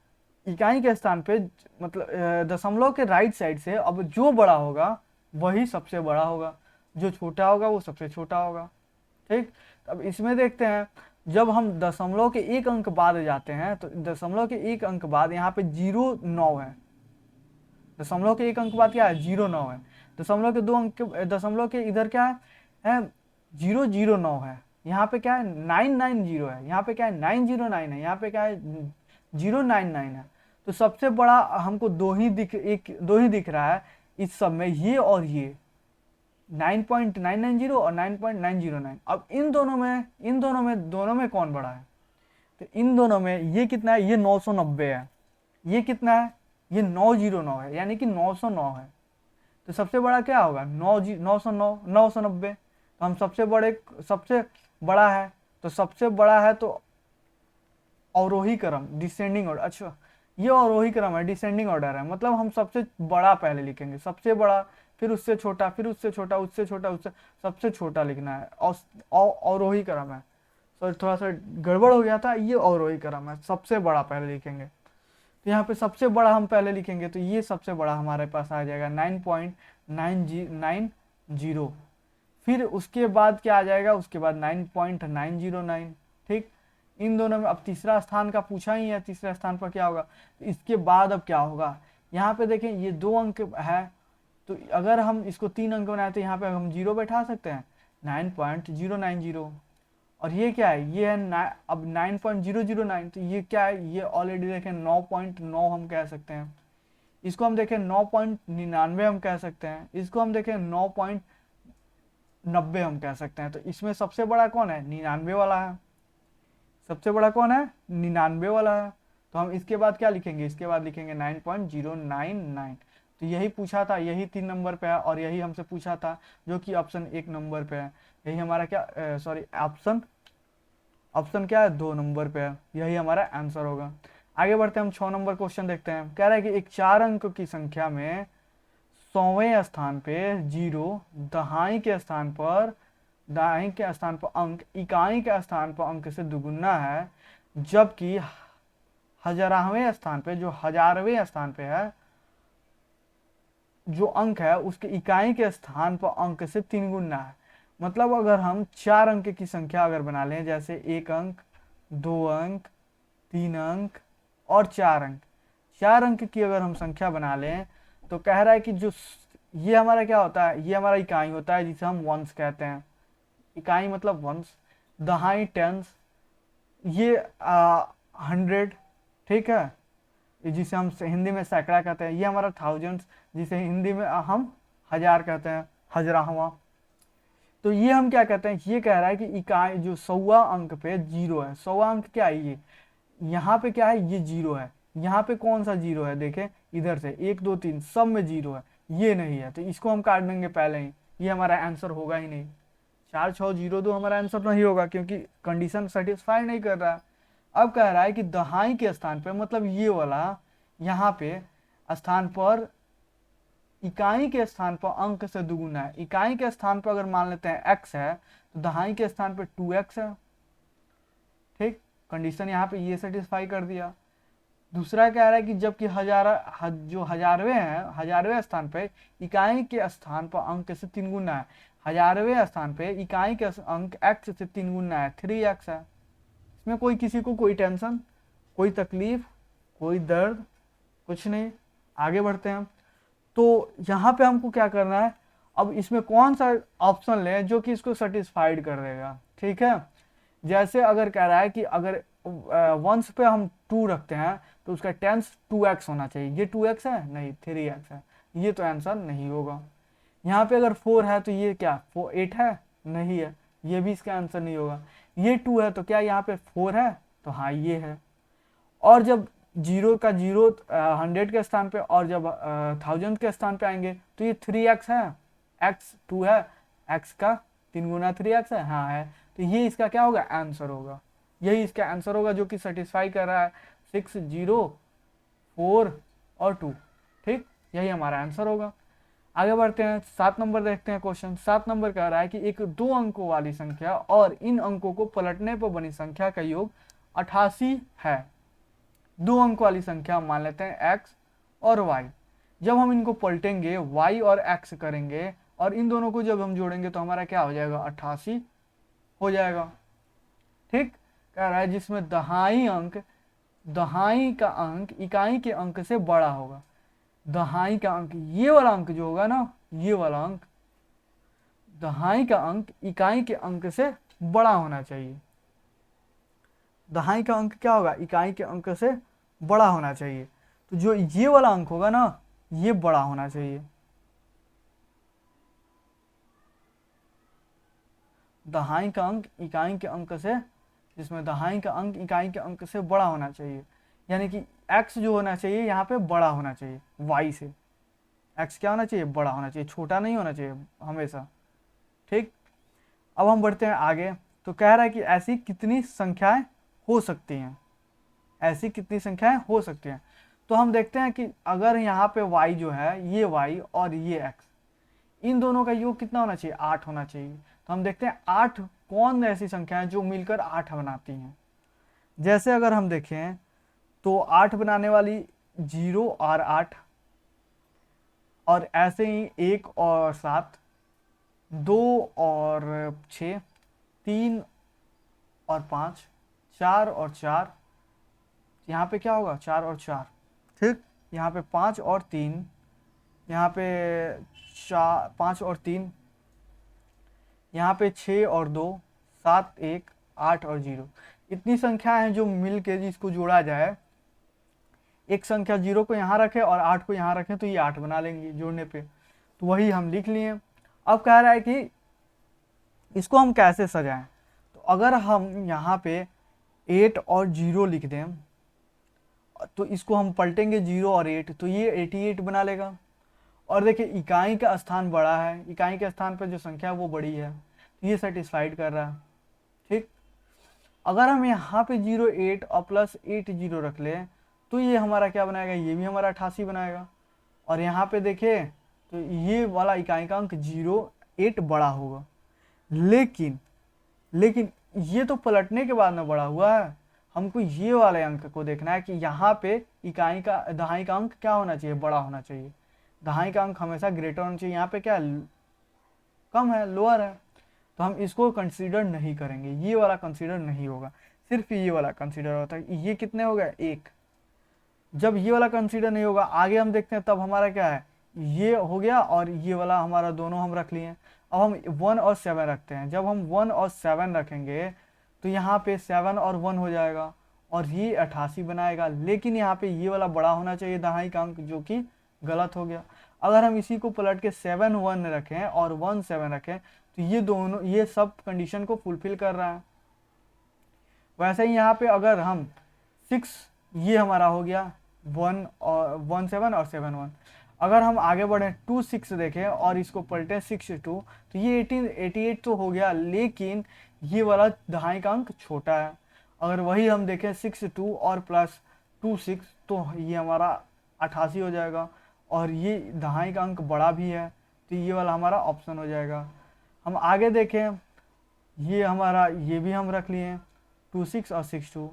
इकाई के स्थान पे मतलब दशमलव के राइट साइड से अब जो बड़ा होगा वही सबसे बड़ा होगा, जो छोटा होगा वो सबसे छोटा होगा। ठीक, अब इसमें देखते हैं, जब हम दशमलव के एक अंक बाद जाते हैं तो दशमलव के एक अंक बाद यहाँ पे 0,9 है। दशमलव के एक अंक बाद क्या है? 0,9 है। दशमलव के दो अंक, दशमलव के इधर क्या है? 0,09 है। यहाँ पे क्या है? 990 है। यहाँ पे क्या है? 909 है। यहाँ पे क्या है? 099 है। तो सबसे बड़ा हमको दो ही दिख रहा है इस सब में, ये और ये 9.990 और 9.909। अब दोनों में कौन बड़ा है? तो इन दोनों में ये कितना है? ये 990 है। ये कितना है? ये 909 है, यानी कि 909 है। तो सबसे बड़ा क्या होगा? 909, 990। तो हम सबसे बड़ा है, तो सबसे बड़ा है तो अवरोही क्रम, डिसेंडिंग ऑर्डर। अच्छा, ये अवरोही क्रम है, डिसेंडिंग ऑर्डर है, मतलब हम सबसे बड़ा पहले लिखेंगे, सबसे बड़ा, फिर उससे छोटा, फिर उससे छोटा, उससे छोटा, उससे सबसे छोटा लिखना है। अवरोही क्रम है। सॉरी, थोड़ा सा गड़बड़ हो गया था। ये अवरोही क्रम है, सबसे बड़ा पहले लिखेंगे। तो यहाँ पे सबसे बड़ा हम पहले लिखेंगे, तो ये सबसे बड़ा हमारे पास आ जाएगा 9.990। फिर उसके बाद क्या आ जाएगा? उसके बाद 9.909। ठीक, इन दोनों में अब तीसरा स्थान का पूछा ही है, तीसरा स्थान पर क्या होगा? तो इसके बाद अब क्या होगा? यहाँ पे देखें, ये 2 अंक है, तो अगर हम इसको 3 अंक बनाए तो यहाँ पे हम 0 बैठा सकते हैं, 9.090। और ये क्या है? ये है अब 9.009। तो ये क्या है? ये ऑलरेडी देखें 9.9 हम कह सकते हैं। इसको हम देखें 9.99 हम कह सकते हैं। इसको हम देखें 9.90 हम कह सकते हैं। तो इसमें सबसे बड़ा कौन है? 99 वाला है। सबसे बड़ा कौन है? 99 वाला है। तो हम इसके बाद क्या लिखेंगे? इसके बाद लिखेंगे 9.099। तो यही पूछा था, यही 3 नंबर पे है, और यही हमसे पूछा था जो कि ऑप्शन 1 नंबर पे है। यही हमारा क्या, सॉरी, ऑप्शन क्या है? 2 नंबर पे है। यही हमारा आंसर होगा। आगे बढ़ते हैं, हम 6 नंबर क्वेश्चन देखते हैं। कह रहा है कि एक 4 अंक की संख्या में 100वें स्थान पे 0, दहाई के स्थान पर अंक इकाई के स्थान पर अंक से दुगुना है, जबकि हजारवें स्थान पे, जो 1000वें स्थान पे है, जो अंक है उसके इकाई के स्थान पर अंक से 3 गुना है। मतलब अगर हम 4 अंक की संख्या अगर बना लें, जैसे 1 अंक, 2 अंक, 3 अंक और 4 अंक, 4 अंक की अगर हम संख्या बना लें, तो कह रहा है कि जो ये हमारा क्या होता है? ये हमारा इकाई होता है, जिसे हम वंश कहते हैं। इकाई मतलब वंश, दहाई टेंस, ये 100, ठीक है, जिसे हम हिंदी में सैकड़ा कहते हैं। ये हमारा थाउजेंड्स, जिसे हिंदी में हम 1000 कहते हैं, हजराहवा। तो ये हम क्या कहते हैं? ये कह रहा है कि इकाई जो 100वां अंक पे 0 है। 100वां अंक क्या है? ये यहाँ पे क्या है? ये 0 है। यहाँ पे कौन सा 0 है? देखें इधर से 1 2 3 सब में 0 है, ये नहीं है, तो इसको हम काट देंगे पहले ही। ये हमारा आंसर होगा ही नहीं। 4602 हमारा आंसर नहीं होगा, क्योंकि कंडीशन सेटिस्फाई नहीं कर रहा है। अब कह रहा है कि दहाई के स्थान पे, मतलब ये वाला यहाँ पे स्थान पर, इकाई के स्थान पर अंक से दुगुना है। इकाई के स्थान पर अगर मान लेते हैं x है, तो दहाई के स्थान पर 2x है। ठीक, कंडीशन यहाँ पे ये सेटिस्फाई कर दिया। दूसरा कह रहा है कि जबकि जो 1000वें हैं, 1000वें स्थान पे इकाई के स्थान पर अंक से 3 गुना है। 1000वें स्थान पे इकाई के अंक x से 3 गुना है, 3x है। इसमें किसी को कोई टेंशन, कोई तकलीफ, कोई दर्द कुछ नहीं। आगे बढ़ते हैं हम। तो यहाँ पे हमको क्या करना है, अब इसमें कौन सा ऑप्शन लें जो कि इसको सेटिस्फाइड कर देगा, ठीक है। जैसे अगर कह रहा है कि अगर वंस पे हम 2 रखते हैं तो उसका टेंस 2x होना चाहिए। ये 2x है नहीं, 3x है, ये तो आंसर नहीं होगा। यहाँ पे अगर 4 है तो ये क्या 8 है नहीं है, ये भी इसका आंसर नहीं होगा। ये 2 है तो क्या यहाँ पे 4 है, तो हाँ ये है। और जब जीरो का जीरो 100 के स्थान पे और जब 1000 के स्थान पे आएंगे तो ये 3x है, x 2 है, x का 3 गुना 3x है, हाँ है। तो ये इसका क्या होगा आंसर होगा, यही इसका आंसर होगा जो कि सेटिस्फाई कर रहा है 6, 0, 4 और 2, ठीक, यही हमारा आंसर होगा। आगे बढ़ते हैं, 7 नंबर देखते हैं क्वेश्चन। 7 नंबर कह रहा है कि एक 2 अंकों वाली संख्या और इन अंकों को पलटने पर बनी संख्या का योग 88 है। 2 अंक वाली संख्या मान लेते हैं x और y। जब हम इनको पलटेंगे y और x करेंगे और इन दोनों को जब हम जोड़ेंगे तो हमारा क्या हो जाएगा 88 हो जाएगा, ठीक। कह रहा है जिसमें दहाई का अंक इकाई के अंक से बड़ा होगा। दहाई का अंक ये वाला अंक जो होगा ना, ये वाला अंक, दहाई का अंक इकाई के अंक से बड़ा होना चाहिए। दहाई का अंक क्या होगा इकाई के अंक से बड़ा होना चाहिए। तो जो ये वाला अंक होगा ना ये बड़ा होना चाहिए। दहाई का अंक इकाई के अंक से, जिसमें दहाई का अंक इकाई के अंक से बड़ा होना चाहिए, यानी कि x जो होना चाहिए यहाँ पे बड़ा होना चाहिए y से। x क्या होना चाहिए बड़ा होना चाहिए, छोटा नहीं होना चाहिए हमेशा, ठीक। अब हम बढ़ते हैं आगे। तो कह रहा है कि ऐसी कितनी संख्याएं हो सकती हैं, ऐसी कितनी संख्याएं हो सकती हैं। तो हम देखते हैं कि अगर यहाँ पे y जो है ये y और ये x, इन दोनों का योग कितना होना चाहिए 8 होना चाहिए। तो हम देखते हैं 8 कौन ऐसी संख्या है जो मिलकर 8 बनाती हैं। जैसे अगर हम देखें तो 8 बनाने वाली 0 और 8, और ऐसे ही 1 और 7, 2 और 6, 3 और 5, 4 और 4, यहाँ पे क्या होगा 4 और 4, ठीक। यहाँ पे 5 और 3, यहाँ पे 5 और 3, यहाँ पे 6 और 2, 7, 1, 8 और 0। इतनी संख्या है जो मिल के जिसको जोड़ा जाए, एक संख्या 0 को यहाँ रखें और 8 को यहाँ रखें तो ये 8 बना लेंगे जोड़ने पे। तो वही हम लिख लिए। अब कह रहा है कि इसको हम कैसे सजाएं। तो अगर हम यहाँ पे 8 और 0 लिख दें तो इसको हम पलटेंगे 0 और 8 तो ये 88 बना लेगा। और देखिए इकाई का स्थान बड़ा है, इकाई के स्थान पर जो संख्या है वो बड़ी है, तो ये सेटिस्फाइड कर रहा है, ठीक। अगर हम यहाँ पे 08 और +80 रख लें तो ये हमारा क्या बनाएगा, ये भी हमारा 88 बनाएगा। और यहाँ पे देखिए तो ये वाला इकाई का अंक 08 बड़ा होगा, लेकिन ये तो पलटने के बाद में बड़ा हुआ है। हमको ये वाले अंक को देखना है कि यहाँ पे इकाई का दहाई का अंक क्या होना चाहिए बड़ा होना चाहिए। दहाई का अंक हमेशा ग्रेटर होना चाहिए, यहाँ पे क्या कम है लोअर है, तो हम इसको कंसीडर नहीं करेंगे, ये वाला कंसीडर नहीं होगा, सिर्फ ये वाला कंसीडर होता है। ये कितने हो गए 1। जब ये वाला कंसीडर नहीं होगा आगे हम देखते हैं तब हमारा क्या है ये हो गया और ये वाला हमारा दोनों हम रख लिए। अब हम 1 और 7 रखते हैं। जब हम 1 और 7 रखेंगे तो यहाँ पे 7 और 1 हो जाएगा और ये 88 बनाएगा, लेकिन यहाँ पे ये वाला बड़ा होना चाहिए दहाई का अंक, जो कि गलत हो गया। अगर हम इसी को पलट के 7 1 रखें और 1 7 रखें तो ये दोनों ये सब कंडीशन को फुलफिल कर रहा है। वैसे ही यहाँ पे अगर हम 6, ये हमारा हो गया 1 और 1 7 और 7 1। अगर हम आगे बढ़े 2 6 देखें और इसको पलटे 6 2 तो ये 88 तो हो गया, लेकिन ये वाला दहाई का अंक छोटा है। अगर वही हम देखें 6 2 और +2 6 तो ये हमारा 88 हो जाएगा, और ये दहाई का अंक बड़ा भी है तो ये वाला हमारा ऑप्शन हो जाएगा। हम आगे देखें ये हमारा ये भी हम रख लिए 2 6 और 6 2।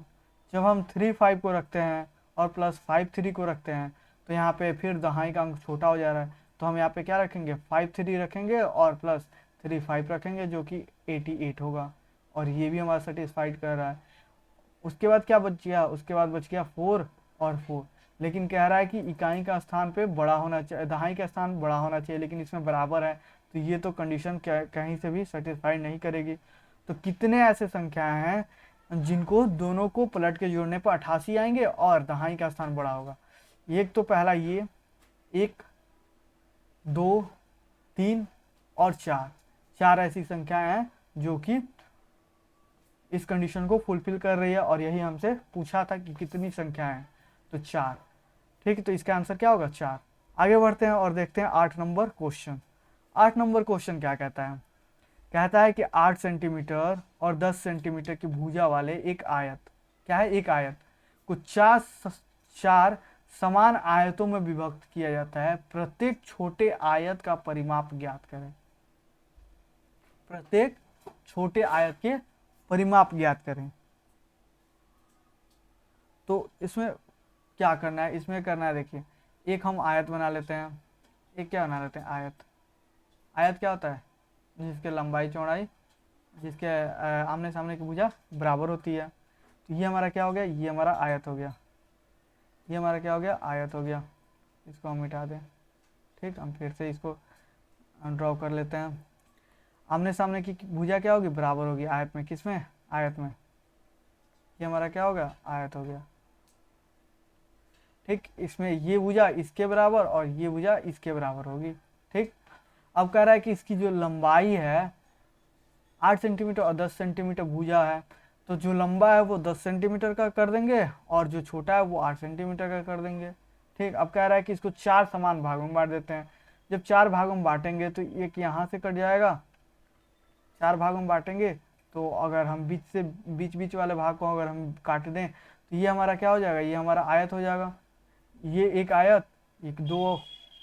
जब हम 3 5 को रखते हैं और +5 3 को रखते हैं तो यहाँ पे फिर दहाई का अंक छोटा हो जा रहा है, तो हम यहाँ पे क्या रखेंगे 5 3 रखेंगे और +3 5 रखेंगे, जो कि 88 होगा, और ये भी हमारा सेटिस्फाइड कर रहा है। उसके बाद क्या बच गया, उसके बाद बच गया 4 और 4। लेकिन कह रहा है कि इकाई का स्थान पे बड़ा होना चाहिए, दहाई का स्थान बड़ा होना चाहिए, लेकिन इसमें बराबर है, तो ये तो कंडीशन कहीं से भी सेटिस्फाई नहीं करेगी। तो कितने ऐसे संख्याएं हैं जिनको दोनों को पलट के जोड़ने पर 88 आएंगे और दहाई का स्थान बड़ा होगा? एक तो पहला ये, 1, 2, 3 और 4, 4 ऐसी संख्याएं हैं जो कि इस कंडीशन को फुलफिल कर रही है, और यही हमसे पूछा था कि कितनी संख्याएं हैं, तो 4। ठीक है, तो इसका आंसर क्या होगा? 4। आगे बढ़ते हैं और देखते हैं 8 नंबर क्वेश्चन। 8 नंबर क्वेश्चन क्या कहता है? कहता है कि 8 सेंटीमीटर और 10 सेंटीमीटर की भुजा वाले एक आयत, क्या है? एक आयत को चार समान आयतों में विभक्त किया जाता है। प्रत्येक छोटे आयत का परिमाप ज्ञात करें। प्रत्येक छोटे आयत के परिमाप ज्ञात करें। तो इसमें क्या करना है? इसमें करना है, देखिए, एक हम आयत बना लेते हैं। एक क्या बना लेते हैं? आयत। आयत क्या होता है? जिसके लंबाई चौड़ाई, जिसके आमने सामने की भुजा बराबर होती है। तो ये हमारा क्या हो गया? ये हमारा आयत हो गया। ये हमारा क्या हो गया? आयत हो गया। इसको हम मिटा दें। ठीक, हम फिर से इसको ड्रॉ कर लेते हैं। आमने सामने की भुजा क्या होगी? बराबर होगी आयत में। किस में? आयत में। ये हमारा क्या होगा? आयत हो गया। ठीक, इसमें ये भुजा इसके बराबर और ये भुजा इसके बराबर होगी। ठीक, अब कह रहा है कि इसकी जो लंबाई है 8 सेंटीमीटर और 10 सेंटीमीटर भुजा है, तो जो लंबा है वो 10 सेंटीमीटर का कर देंगे और जो छोटा है वो 8 सेंटीमीटर का कर देंगे। ठीक, अब कह रहा है कि इसको 4 समान भागों में बांट देते हैं। जब 4 भागों में बांटेंगे तो एक यहाँ से कट जाएगा। 4 भागों में बांटेंगे तो अगर हम बीच बीच वाले भाग को अगर हम काट दें तो ये हमारा क्या हो जाएगा? ये हमारा आयत हो जाएगा। ये एक आयत, 1, 2,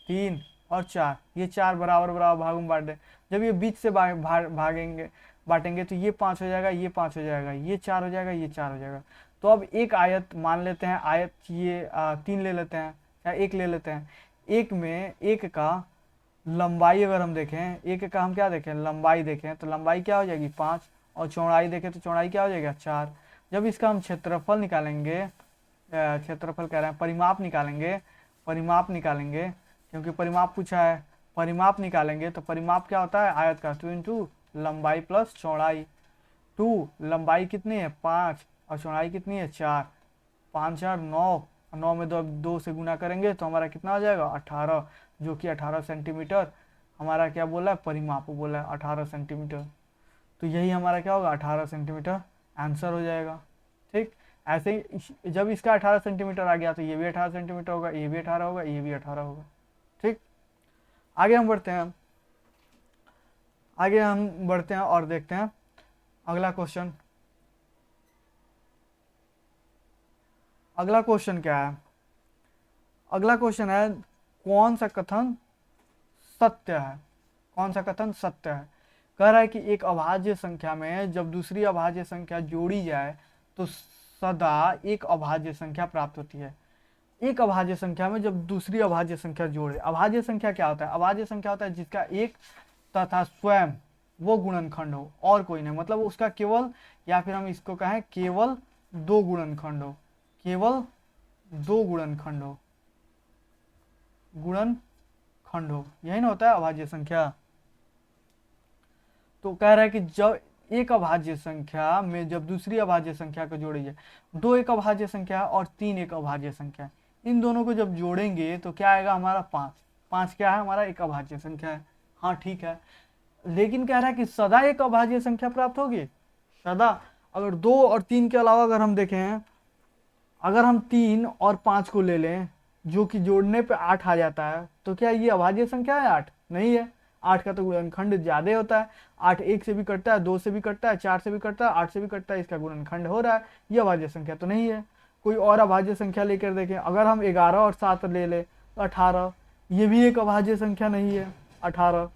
3 और 4, ये 4 बराबर बराबर भागों में बांट दें। जब ये बीच से भागेंगे बांटेंगे तो ये 5 हो जाएगा, ये 5 हो जाएगा, ये 4 हो जाएगा, ये 4 हो जाएगा। तो अब एक आयत मान लेते हैं, आयत ये 3 ले लेते हैं या 1 ले लेते हैं। एक में एक का लंबाई अगर हम देखें, एक का हम क्या देखें? लंबाई देखें, तो लंबाई क्या हो जाएगी? 5, और चौड़ाई देखें तो चौड़ाई क्या हो जाएगा? 4। जब इसका हम क्षेत्रफल निकालेंगे, क्षेत्रफल कह रहे हैं, परिमाप निकालेंगे, परिमाप निकालेंगे, क्योंकि परिमाप पूछा है, परिमाप निकालेंगे तो परिमाप क्या होता है? आयत का 2 इंटू लंबाई प्लस चौड़ाई। 2 लंबाई कितनी है? 5 और चौड़ाई कितनी है? 4। 5 4 9, 9 में 2 से गुना करेंगे तो हमारा कितना हो जाएगा? 18, जो कि 18 सेंटीमीटर हमारा क्या बोला है? परिमाप बोला है 18 सेंटीमीटर। तो यही हमारा क्या होगा? 18 सेंटीमीटर आंसर हो जाएगा। ठीक, ऐसे ही जब इसका 18 सेंटीमीटर आ गया तो ये भी 18 सेंटीमीटर होगा, ये भी 18 होगा, ये भी 18 होगा। ठीक, आगे हम बढ़ते हैं। आगे हम बढ़ते हैं और देखते हैं अगला क्वेश्चन। अगला क्वेश्चन क्या है? अगला क्वेश्चन है, कौन सा कथन सत्य है? कौन सा कथन सत्य है? कह रहा है कि एक अभाज्य संख्या में जब दूसरी अभाज्य संख्या जोड़ी जाए तो सदा एक अभाज्य संख्या प्राप्त होती है। एक अभाज्य संख्या में जब दूसरी अभाज्य संख्या जोड़े, अभाज्य संख्या क्या होता है? अभाज्य संख्या होता है जिसका एक तथा स्वयं वो गुणनखंड हो और कोई नहीं, मतलब उसका केवल, या फिर हम इसको कहें केवल 2 गुणनखंड हो, केवल 2 गुणनखंड हो, गुणनखंड हो, यही ना होता है अभाज्य संख्या। तो कह रहा है कि जब एक अभाज्य संख्या में जब दूसरी अभाज्य संख्या को जोड़ी जाए, 2 एक अभाज्य संख्या है और 3 एक अभाज्य संख्या है, इन दोनों को जब जोड़ेंगे तो क्या आएगा? हमारा 5। 5 क्या है? हमारा एक अभाज्य संख्या है। हाँ ठीक है, लेकिन कह रहा है कि सदा एक अभाज्य संख्या प्राप्त होगी। सदा, अगर 2 और 3 के अलावा अगर हम देखें, अगर हम 3 और 5 को ले लें जो कि जोड़ने पे 8 आ जाता है, तो क्या ये अभाज्य संख्या है? 8 नहीं है। 8 का तो गुणनखंड ज्यादा होता है। 8 1 से भी कटता है, 2 से भी कटता है, 4 से भी कटता है, 8 से भी कटता है, इसका गुणनखंड हो रहा है। ये अभाज्य संख्या तो नहीं है। कोई और अभाज्य संख्या लेकर देखें, अगर हम 11 और 7 ले ले तो 18, ये भी एक अभाज्य संख्या नहीं है। 18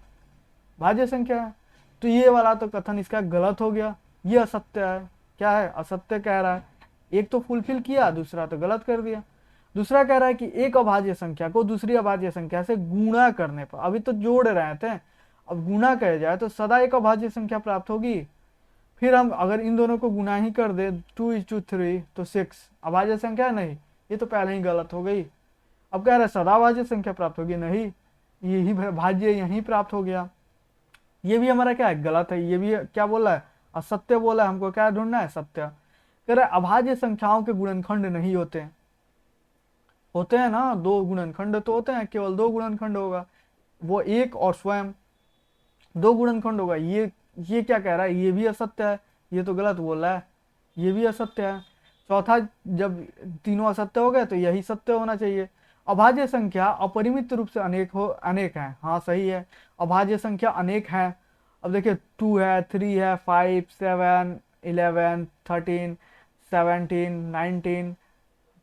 भाज्य संख्या है। तो ये वाला तो कथन इसका गलत हो गया, ये असत्य है। क्या है? असत्य कह रहा है। एक तो फुलफिल किया, दूसरा तो गलत कर दिया। दूसरा कह रहा है कि एक अभाज्य संख्या को दूसरी अभाज्य संख्या से गुणा करने पर, अभी तो जोड़ रहे थे, अब गुणा किया जाए तो सदा एक अभाज्य संख्या प्राप्त होगी। फिर हम अगर इन दोनों को गुणा ही कर दे 2 × 3 तो 6 अभाज्य संख्या नहीं, ये तो पहले ही गलत हो गई। अब कह रहा है सदाभाज्य संख्या प्राप्त होगी, नहीं, यही भाज्य यहीं प्राप्त हो गया। ये भी हमारा क्या है, गलत है। ये भी क्या बोला है, असत्य बोला है। हमको क्या ढूंढना है, सत्य। कह रहा है अभाज्य संख्याओं के गुणनखंड नहीं होते हैं। होते हैं ना, दो गुणनखंड तो होते हैं, केवल दो गुणनखंड होगा, वो एक और स्वयं, दो गुणनखंड होगा। ये क्या कह रहा है, ये भी असत्य है, ये तो गलत बोल रहा है, ये भी असत्य है। चौथा, जब तीनों असत्य हो गए तो यही सत्य होना चाहिए। अभाज्य संख्या अपरिमित रूप से अनेक है, हाँ सही है, अभाज्य संख्या अनेक है। अब देखिए 2 है, 3 है, 5, 7, 11, 13, 17, 19,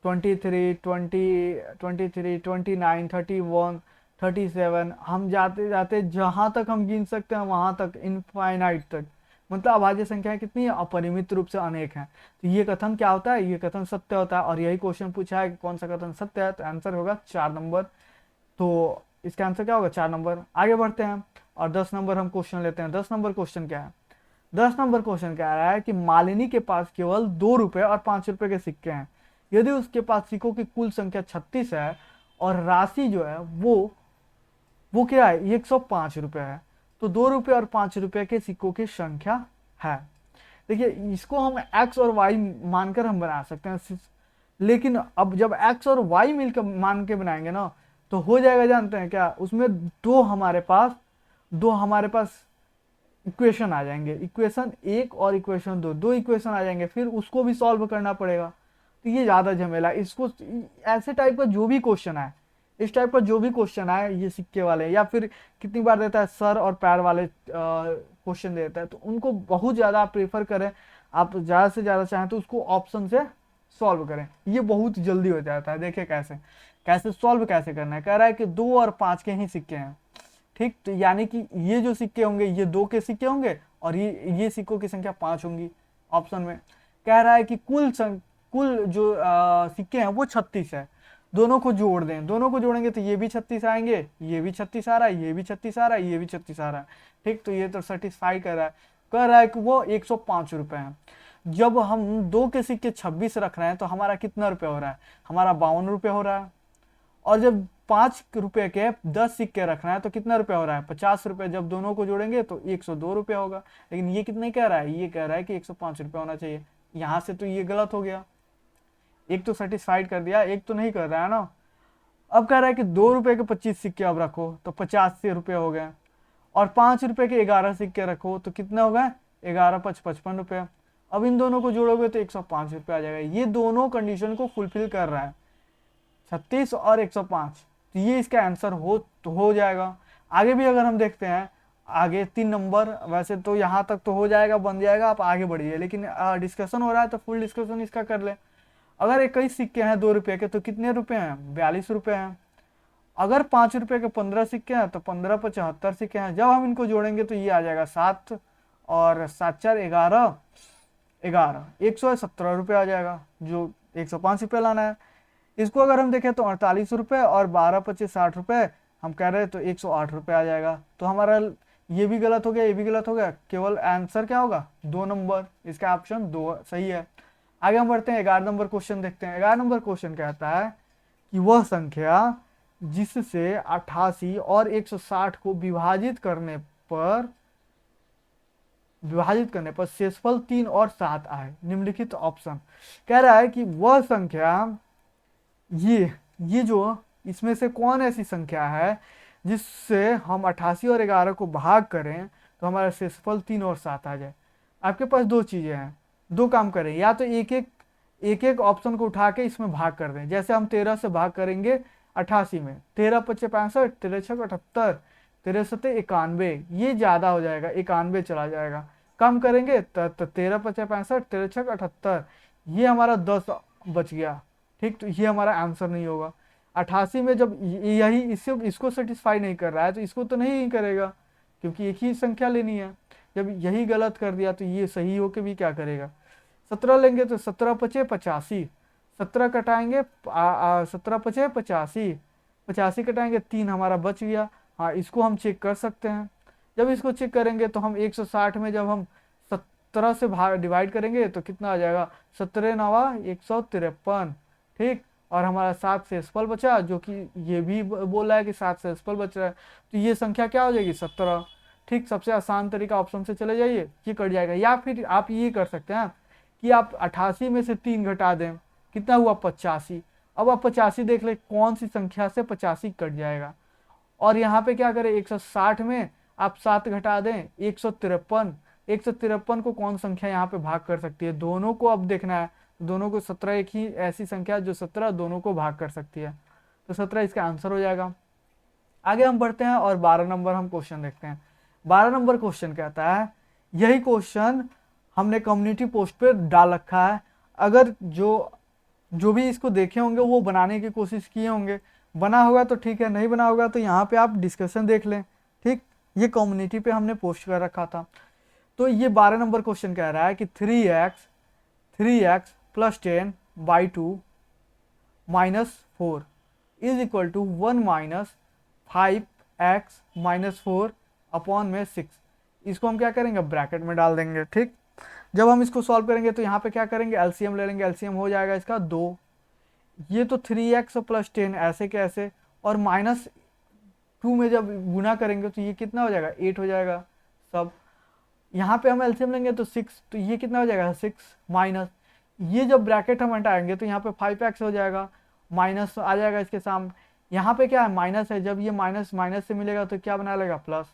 23, 29, 31, 37, हम जाते जाते जहां तक हम गिन सकते हैं वहां तक, इनफाइनाइट तक। मतलब अभाज्य संख्याएं कितनी है, अपरिमित रूप से अनेक हैं। तो ये कथन क्या होता है, ये कथन सत्य होता है। और यही क्वेश्चन पूछा है कि कौन सा कथन सत्य है, तो आंसर होगा 4 नंबर। तो इसका आंसर क्या होगा, 4 नंबर। आगे बढ़ते हैं और 10 नंबर हम क्वेश्चन लेते हैं। 10 नंबर क्वेश्चन क्या है, 10 नंबर क्वेश्चन कह रहा है कि मालिनी के पास केवल 2 रुपए और 5 रुपए के सिक्के हैं। यदि उसके पास सिक्कों की कुल संख्या 36 है और राशि जो है वो क्या है, 105 रुपए है, तो 2 रुपए और 5 रुपए के सिक्कों की संख्या है। देखिए इसको हम x और y मानकर हम बना सकते हैं, लेकिन अब जब x और y मिलकर मान के बनाएंगे ना, तो हो जाएगा, जानते हैं क्या, उसमें दो हमारे पास इक्वेशन आ जाएंगे, इक्वेशन 1 और इक्वेशन 2, दो इक्वेशन आ जाएंगे, फिर उसको भी सॉल्व करना पड़ेगा। तो ये ज्यादा झमेला। इसको ऐसे टाइप का जो भी क्वेश्चन आए, इस टाइप का जो भी क्वेश्चन आए, ये सिक्के वाले, या फिर कितनी बार देता है सर और पैर वाले क्वेश्चन देता है, तो उनको बहुत ज्यादा आप प्रेफर करें। आप ज्यादा से ज्यादा चाहें तो उसको ऑप्शन से सॉल्व करें, ये बहुत जल्दी हो जाता है। देखिए कैसे कैसे सॉल्व कैसे करना है। कह रहा है कि 2 और 5 के ही सिक्के हैं, ठीक, तो यानी कि ये जो सिक्के होंगे ये 2 के सिक्के होंगे और ये सिक्कों की संख्या 5 होंगी। ऑप्शन में कह रहा है कि कुल जो सिक्के हैं वो 36 है। दोनों को जोड़ दें, दोनों को जोड़ेंगे तो ये भी 36 आएंगे, ये भी 36 आ रहा है, ये भी 36 आ रहा है, ये भी 36 आ रहा है, ठीक, तो ये तो सेटिस्फाई कर रहा है। कह रहा है कि वो 105 रुपए है। जब हम 2 के सिक्के 26 रख रहे हैं तो हमारा कितना रुपये हो रहा है, हमारा 52 रुपये हो रहा है। और जब 5 रुपए के 10 सिक्के रखना है तो कितना रुपया हो रहा है, 50 रुपए। जब दोनों को जोड़ेंगे तो 102 रुपया होगा। लेकिन ये कितने कह रहा है, ये कह रहा है कि 105 रुपया होना चाहिए। यहां से तो ये गलत हो गया, एक तो सेटिस्फाइड कर दिया, एक तो नहीं कर रहा है ना। अब कह रहा है कि 2 रुपए के 25 सिक्के अब रखो तो 50 रुपये हो गए, और 5 रुपए के 11 सिक्के रखो तो कितना हो गए, 11 5 55 रुपये। अब इन दोनों को जोड़ोगे तो 105 रुपये आ जाएगा। ये दोनों कंडीशन को फुलफिल कर रहा है, 36 और 105, तो ये इसका आंसर हो जाएगा। आगे भी अगर हम देखते हैं, आगे 3 नंबर, वैसे तो यहाँ तक तो हो जाएगा, बन जाएगा, आप आगे बढ़िए, लेकिन डिस्कशन हो रहा है तो फुल डिस्कशन इसका कर ले। अगर 21 सिक्के हैं 2 रुपये के तो कितने रुपए हैं, 42 रुपये हैं। अगर 5 रुपये के 15 सिक्के हैं तो 15 75 सिक्के हैं। जब हम इनको जोड़ेंगे तो ये आ जाएगा 7 और 7 4 11, 117 रुपये आ जाएगा, जो 105 रुपये लाना है। इसको अगर हम देखें तो 48 रुपये और 12 25 60 रुपये हम कह रहे हैं, तो 108 रुपये आ जाएगा। तो हमारा ये भी गलत हो गया, ये भी गलत हो गया, केवल आंसर क्या होगा, 2 नंबर। इसका ऑप्शन 2 सही है। आगे हम बढ़ते हैं, 11 नंबर क्वेश्चन देखते हैं। 11 नंबर क्वेश्चन कहता है कि वह संख्या जिससे 88 और 160 को विभाजित करने पर शेषफल 3 और 7 आए, निम्नलिखित ऑप्शन। कह रहा है कि वह संख्या, ये जो इसमें से कौन ऐसी संख्या है जिससे हम 88 और 11 को भाग करें तो हमारा शेषफल 3 और 7 आ जाए। आपके पास दो चीजें हैं, दो काम करें, या तो एक एक ऑप्शन को उठा के इसमें भाग कर दें। जैसे हम 13 से भाग करेंगे 88 में, 13 5 65, 13 6 78, 13 7 91, ये ज्यादा हो जाएगा, 91 चला जाएगा। कम करेंगे तो 13 5 65, 13 6 78, ये हमारा 10 बच गया, ठीक, तो ये हमारा आंसर नहीं होगा। 88 में जब यही इसको सेटिस्फाई नहीं कर रहा है तो इसको तो नहीं करेगा, क्योंकि एक ही संख्या लेनी है। जब यही गलत कर दिया तो ये सही होके भी क्या करेगा। 17 लेंगे तो 17 5 85, 17 कटाएंगे 17 5 85, 85 कटाएंगे 3 हमारा बच गया। हाँ, इसको हम चेक कर सकते हैं। जब इसको चेक करेंगे तो हम 160 में जब हम 17 से डिवाइड करेंगे तो कितना आ जाएगा, 17 9 153, ठीक, और हमारा 7 से एसपल बचा, जो कि ये भी बोल रहा है कि 7 से एसपल बच रहा है, तो ये संख्या क्या हो जाएगी 17। ठीक, सबसे आसान तरीका ऑप्शन से चले जाइए, ये कट जाएगा। या फिर आप ये कर सकते हैं कि आप 88 में से 3 घटा दें, कितना हुआ 85। अब आप 85 देख ले कौन सी संख्या से 85 कट जाएगा। और यहाँ पे क्या करें, 160 में आप 7 घटा दें, 153। 153 को कौन संख्या यहाँ पे भाग कर सकती है, दोनों को अब देखना है। दोनों को 17 एक ही ऐसी संख्या जो 17 दोनों को भाग कर सकती है, तो 17 इसका आंसर हो जाएगा। आगे हम बढ़ते हैं और 12 नंबर हम क्वेश्चन देखते हैं। 12 नंबर क्वेश्चन कहता है, यही क्वेश्चन हमने कम्युनिटी पोस्ट पे डाल रखा है। अगर जो भी इसको देखे होंगे वो बनाने की कोशिश किए होंगे, बना होगा तो ठीक है, नहीं बना होगा तो यहाँ पे आप डिस्कशन देख लें। ठीक, ये कम्युनिटी पे हमने पोस्ट कर रखा था। तो ये 12 नंबर क्वेश्चन कह रहा है कि 3x plus 10 by 2 minus 4 is equal to 1 minus 5x minus 4 upon में 6। इसको हम क्या करेंगे, ब्रैकेट में डाल देंगे। ठीक, जब हम इसको सॉल्व करेंगे तो यहाँ पे क्या करेंगे, एलसीएम ले लेंगे। एलसीएम हो जाएगा इसका 2। ये तो 3x प्लस 10 ऐसे कैसे, और माइनस 2 में जब गुना करेंगे तो ये कितना हो जाएगा, 8 हो जाएगा सब। यहाँ पे हम एलसीएम लेंगे तो 6, तो ये कितना हो जाएगा 6 माइनस, ये जब ब्रैकेट हम हटाएंगे तो यहाँ पे 5x हो जाएगा, माइनस आ जाएगा इसके सामने। यहाँ पे क्या है, माइनस है, जब ये माइनस माइनस से मिलेगा तो क्या बना लेगा, प्लस,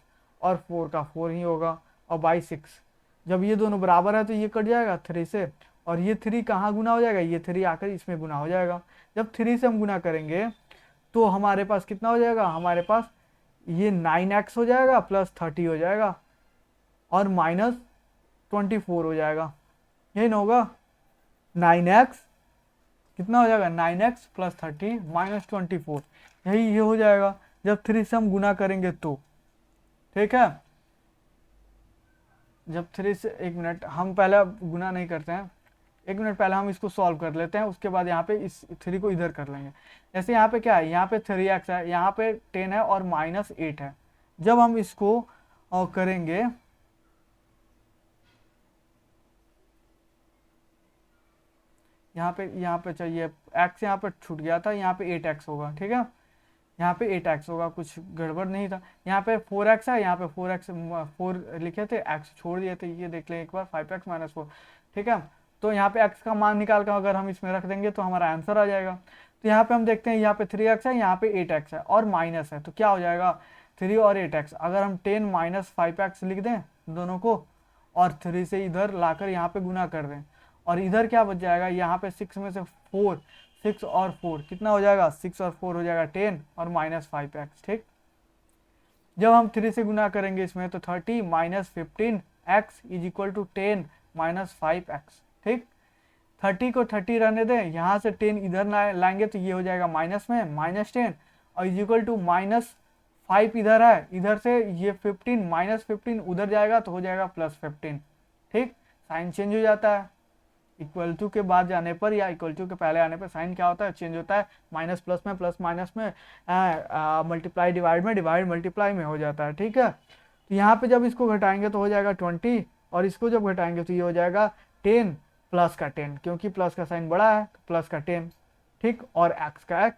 और 4 का 4 ही होगा, और बाई 6। जब ये दोनों बराबर है तो ये कट जाएगा 3 से, और ये 3 कहाँ गुना हो जाएगा, ये 3 आकर इसमें गुना हो जाएगा। जब 3 से हम गुना करेंगे तो हमारे पास कितना हो जाएगा, हमारे पास ये 9x हो जाएगा प्लस 30 हो जाएगा, और माइनस 24 हो जाएगा। यही ना होगा, 9x कितना हो जाएगा, 9x प्लस 30 माइनस 24, यही ये हो जाएगा जब 3 से हम गुना करेंगे तो। ठीक है, जब 3 से, 1 मिनट, हम पहले गुना नहीं करते हैं, 1 मिनट पहले हम इसको सॉल्व कर लेते हैं, उसके बाद यहाँ पे इस 3 को इधर कर लेंगे। जैसे यहाँ पे क्या है, यहाँ पे 3x है, यहाँ पे 10 है और माइनस 8 है। जब हम इसको करेंगे, यहाँ पे चाहिए x, यहाँ पे छूट गया था, यहाँ पे 8x होगा। ठीक है, यहाँ पे 8x होगा, कुछ गड़बड़ नहीं था। यहाँ पे 4x है, यहाँ पे 4 लिखे थे, x छोड़ दिए थे, ये देख लें एक बार, 5x माइनस 4। ठीक है, तो यहाँ पे x का मान निकाल कर अगर हम इसमें रख देंगे तो हमारा आंसर आ जाएगा। तो यहाँ पे हम देखते हैं, यहाँ पे 3x है, यहाँ पे 8x है और माइनस है, तो क्या हो जाएगा 3 और 8x। अगर हम 10 माइनस 5x लिख दें दोनों को, और 3 से इधर लाकर यहाँ पे गुना कर दें, और इधर क्या बच जाएगा, यहाँ पे 6 में से 4, 6 और 4 कितना हो जाएगा, 6 और 4 हो जाएगा 10 और माइनस 5x। ठीक, जब हम 3 से गुना करेंगे इसमें तो 30 minus 15x is equal to 10 minus 5x। ठीक, 30 को 30 रहने दें, यहाँ से 10 इधर लाएंगे तो ये हो जाएगा माइनस में माइनस 10, और इज इक्वल टू माइनस 5 इधर है, इधर से ये 15 माइनस 15 उधर जाएगा तो हो जाएगा प्लस 15। ठीक, साइन चेंज हो जाता है, इक्वल टू के बाद जाने पर या इक्वल टू के पहले आने पर साइन क्या होता है, चेंज होता है। माइनस प्लस में, प्लस माइनस में, मल्टीप्लाई डिवाइड में, डिवाइड मल्टीप्लाई में हो जाता है। ठीक है, तो यहाँ पे जब इसको घटाएंगे तो हो जाएगा 20, और इसको जब घटाएंगे तो ये हो जाएगा 10 प्लस का 10, क्योंकि प्लस का साइन बड़ा है तो प्लस का 10। ठीक, और x का x,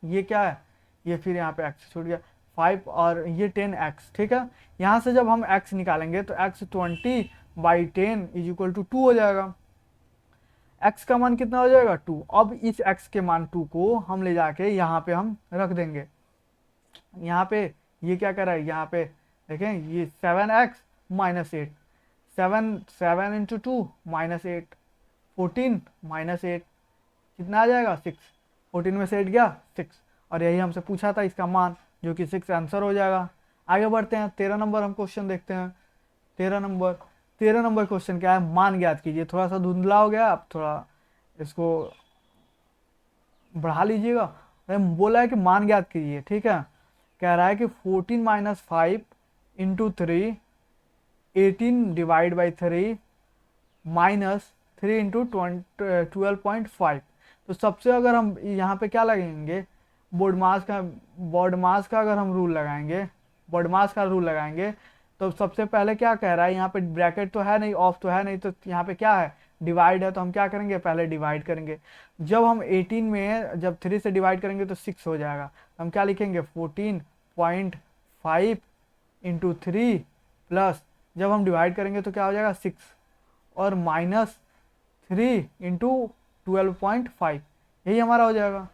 ये क्या है, ये फिर यहाँ पे x छूट गया 5 और ये 10x। ठीक है, यहाँ से जब हम x निकालेंगे तो x 20 by 10 is equal to 2 हो जाएगा। x का मान कितना हो जाएगा 2। अब इस x के मान 2 को हम ले जाके यहाँ पे हम रख देंगे। यहाँ पे ये क्या कर रहा है, यहाँ पे देखें ये 7x minus 8, 7 into 2 minus 8, 14 minus 8 कितना आ जाएगा 6, 14 में से 8 गया 6, और यही हमसे पूछा था इसका मान, जो कि 6 आंसर हो जाएगा। आगे बढ़ते हैं, 13 नंबर हम क्वेश्चन देखते हैं। 13 नंबर क्वेश्चन क्या है, मान ज्ञात कीजिए। थोड़ा सा धुंधला हो गया, आप थोड़ा इसको बढ़ा लीजिएगा। बोला है कि मान ज्ञात कीजिए। ठीक है, कह रहा है कि 14 minus 5 into 3, 18 divide by 3 minus 3 into 12.5। तो सबसे अगर हम यहाँ पे क्या लगेंगे, बोर्ड मास का अगर हम रूल लगाएंगे, बोर्ड मास का रूल लगाएंगे, तो सबसे पहले क्या कह रहा है, यहाँ पे ब्रैकेट तो है नहीं, ऑफ तो है नहीं, तो यहाँ पे क्या है डिवाइड है तो हम क्या करेंगे, पहले डिवाइड करेंगे। जब हम 18 में जब 3 से डिवाइड करेंगे तो 6 हो जाएगा। हम क्या लिखेंगे 14.5 इंटू 3 प्लस, जब हम डिवाइड करेंगे तो क्या हो जाएगा 6 और माइनस 3 इंटू 12.5, यही हमारा हो जाएगा।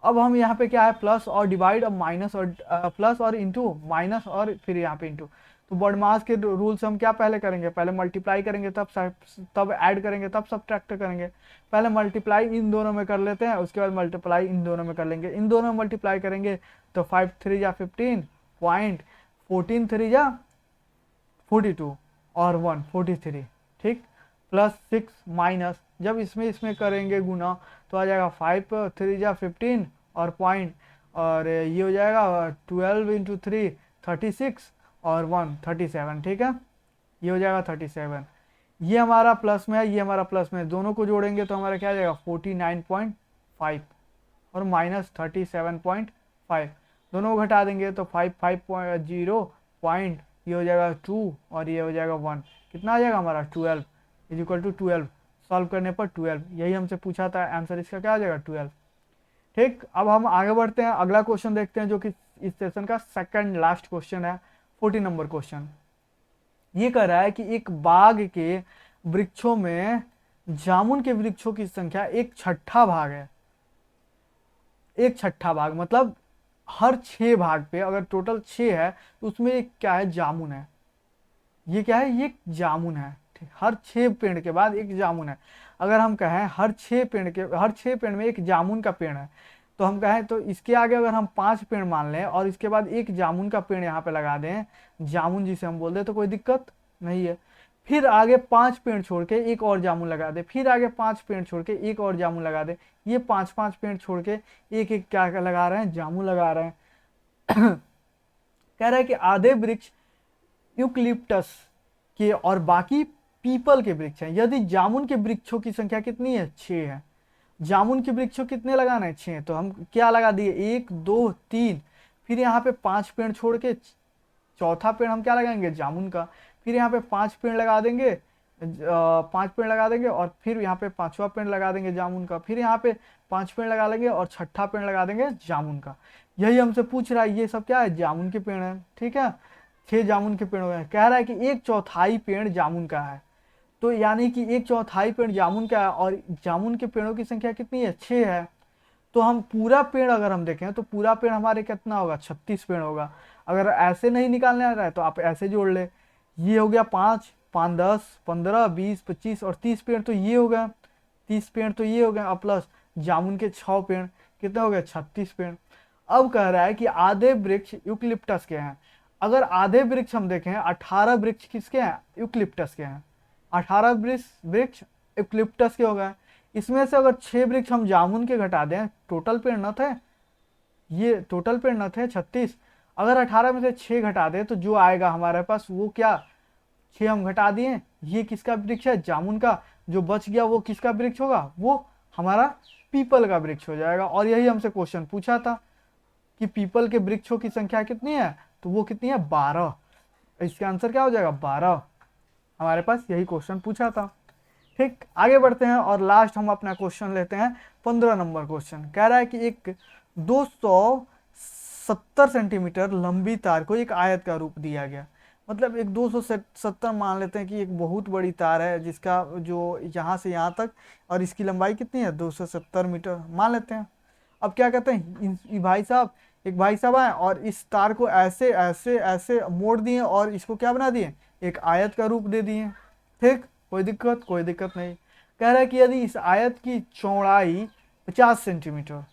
अब हम यहाँ पे क्या है प्लस और डिवाइड, अब माइनस और प्लस और इंटू माइनस और फिर यहाँ पे इंटू। तो बॉडमास के रूल से हम क्या पहले करेंगे, पहले मल्टीप्लाई करेंगे तब ऐड करेंगे तब सब्ट्रैक्ट करेंगे। पहले मल्टीप्लाई इन दोनों में कर लेते हैं, उसके बाद मल्टीप्लाई इन दोनों में कर लेंगे। इन दोनों में मल्टीप्लाई करेंगे तो 5 3 जा 15 पॉइंट, 14 3 जा 42 और 1 43, ठीक, प्लस 6 माइनस, जब इसमें इसमें करेंगे गुना तो आ जाएगा 5 3 जा 15 और पॉइंट, और ये हो जाएगा 12 इंटू 3 36 और 1 37, ठीक है, ये हो जाएगा 37। ये हमारा प्लस में है, ये हमारा प्लस में है, दोनों को जोड़ेंगे तो हमारा क्या आ जाएगा 49.5 और माइनस 37.5, दोनों को घटा देंगे तो 5 पॉइंट, ये हो जाएगा 2 और ये हो जाएगा 1, कितना आ जाएगा हमारा 12 इज इक्वल टू 12। सॉल्व करने पर 12, यही हमसे पूछा था, आंसर इसका क्या आ जाएगा 12। ठीक, अब हम आगे बढ़ते हैं, अगला क्वेश्चन देखते हैं जो कि इस सेशन का सेकंड लास्ट क्वेश्चन है, 40 नंबर क्वेश्चन। ये कह रहा है कि एक बाग के वृक्षों में जामुन के वृक्षों की संख्या 1/6 भाग है। 1/6 भाग मतलब हर 6 भाग पे अगर टोटल 6 है तो उसमें एक क्या है, जामुन है। ये क्या है, ये जामुन है, ठीक, हर 6 पेड़ के बाद एक जामुन है। अगर हम कहें हर 6 पेड़ में एक जामुन का पेड़ है, तो हम कहें तो इसके आगे अगर हम 5 पेड़ मान लें और इसके बाद एक जामुन का पेड़ यहाँ पे लगा दें, जामुन जिसे हम बोल दें, तो कोई दिक्कत नहीं है। फिर आगे 5 पेड़ छोड़ के एक और जामुन लगा दे, फिर आगे 5 पेड़ छोड़ के एक और जामुन लगा दे, ये 5 पेड़ छोड़ के एक एक क्या लगा रहे हैं, जामुन लगा रहे हैं। कह रहा है कि आधे वृक्ष यूकलिप्टस के और बाकी पीपल के वृक्ष हैं। यदि जामुन के वृक्षों की संख्या कितनी है, 6 है। जामुन के वृक्षों कितने लगाना है, 6, तो हम क्या लगा दिए 1 2 3, फिर यहाँ पे 5 पेड़ छोड़ के चौथा पेड़ हम क्या लगाएंगे, जामुन का, फिर यहाँ पे 5 पेड़ लगा देंगे, 5 पेड़ लगा देंगे और फिर यहाँ पे 5वां पेड़ लगा देंगे जामुन का, फिर यहाँ पे 5 पेड़ लगा लेंगे और 6ठा पेड़ लगा देंगे जामुन का। यही हमसे पूछ रहा है, ये सब क्या है, जामुन के पेड़ है, ठीक है, 6 जामुन के पेड़ हो गए। कह रहा है कि 1/4 पेड़ जामुन का है, तो यानी कि 1/4 पेड़ जामुन का है और जामुन के पेड़ों की संख्या कितनी है, 6 है। तो हम पूरा पेड़ अगर हम देखें तो पूरा पेड़ हमारे कितना होगा, 36 पेड़ होगा। अगर ऐसे नहीं निकालने आ रहा है तो आप ऐसे जोड़ ले, ये हो गया 5 5 10 15 20 25 और 30 पेड़, तो ये हो गया 30 पेड़, तो ये हो गया, और प्लस जामुन के 6 पेड़, कितने हो गए 36 पेड़। अब कह रहा है कि आधे वृक्ष यूकलिप्टस के हैं। अगर आधे वृक्ष हम देखें, 18 वृक्ष किसके हैं, यूकलिप्टस के हैं, 18 वृक्ष यूकलिप्टस के हो गए। इसमें से अगर 6 वृक्ष हम जामुन के घटा दें, टोटल पेड़ न थे, ये टोटल पेड़ न थे 36, अगर 18 में से 6 घटा दें तो जो आएगा हमारे पास वो क्या, 6 हम घटा दिए, ये किसका वृक्ष है, जामुन का, जो बच गया वो किसका वृक्ष होगा, वो हमारा पीपल का वृक्ष हो जाएगा। और यही हमसे क्वेश्चन पूछा था कि पीपल के वृक्षों की संख्या कितनी है, तो वो कितनी है 12, इसका आंसर क्या हो जाएगा 12, हमारे पास यही क्वेश्चन पूछा था। ठीक, आगे बढ़ते हैं और लास्ट हम अपना क्वेश्चन लेते हैं 15 नंबर क्वेश्चन। कह रहा है कि एक 270 सेंटीमीटर लंबी तार को एक आयत का रूप दिया गया, मतलब एक 270 मान लेते हैं कि एक बहुत बड़ी तार है जिसका जो यहाँ से यहाँ तक, और इसकी लंबाई कितनी है 270 मीटर मान लेते हैं। अब क्या कहते हैं भाई साहब, एक भाई साहब आए और इस तार को ऐसे ऐसे ऐसे मोड़ दिए और इसको क्या बना दिए, एक आयत का रूप दे दिए। ठीक, कोई दिक्कत नहीं। कह रहा है कि यदि इस आयत की चौड़ाई 50 सेंटीमीटर,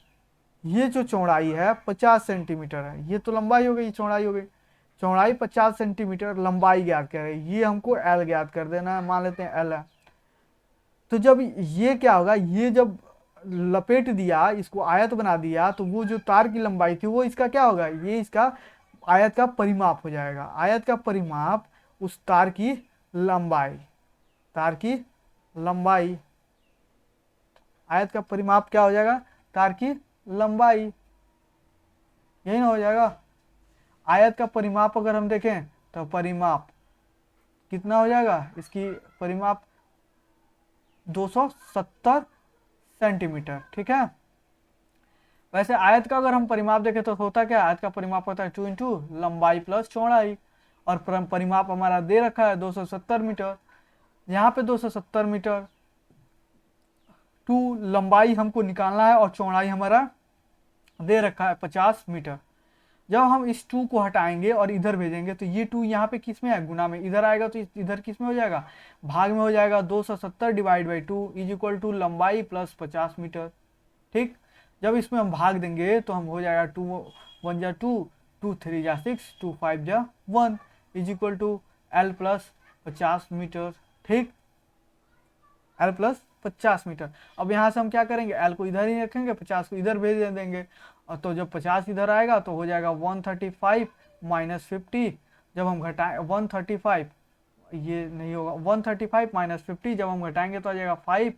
ये जो चौड़ाई है 50 सेंटीमीटर है, ये तो लंबाई हो गई, चौड़ाई हो गई, चौड़ाई 50 सेंटीमीटर, लंबाई ज्ञात करें, ये हमको एल ज्ञात कर देना है, मान लेते हैं एल है। तो जब ये क्या होगा, ये जब लपेट दिया, इसको आयत बना दिया, तो वो जो तार की लंबाई थी वो इसका क्या होगा, ये इसका आयत का परिमाप हो जाएगा। आयत का परिमाप उस तार की लंबाई, आयत का परिमाप क्या हो जाएगा, तार की लंबाई, यही ना हो जाएगा। आयत का परिमाप अगर हम देखें तो परिमाप कितना हो जाएगा, इसकी परिमाप 270 सेंटीमीटर। ठीक है, वैसे आयत का अगर हम परिमाप देखें तो होता क्या, आयत का परिमाप होता है 2 इंटू लंबाई प्लस चौड़ाई, और परिमाप हमारा दे रखा है 270 मीटर। यहाँ पे 270 मीटर, 2 लंबाई हमको निकालना है और चौड़ाई हमारा दे रखा है 50 मीटर। जब हम इस 2 को हटाएंगे और इधर भेजेंगे तो ये 2 यहाँ पे किस में है, गुना में, इधर आएगा तो इधर किस में हो जाएगा, भाग में हो जाएगा। 270 divide by 2 is equal to लंबाई प्लस 50 मीटर। ठीक, जब इसमें हम भाग देंगे तो हम हो जाएगा 2 1 जा 2, 2 3 जा 6, 2 5 जा 1 is equal to L plus 50 metre. ठीक, एल प्लस 50 मीटर। अब यहाँ से हम क्या करेंगे, एल को इधर ही रखेंगे, 50 को इधर भेज देंगे, और तो जब 50 इधर आएगा तो हो जाएगा 135 माइनस 50। जब हम घटाएं 135, ये नहीं होगा, 135 माइनस 50 जब हम घटाएंगे तो आ जाएगा 5,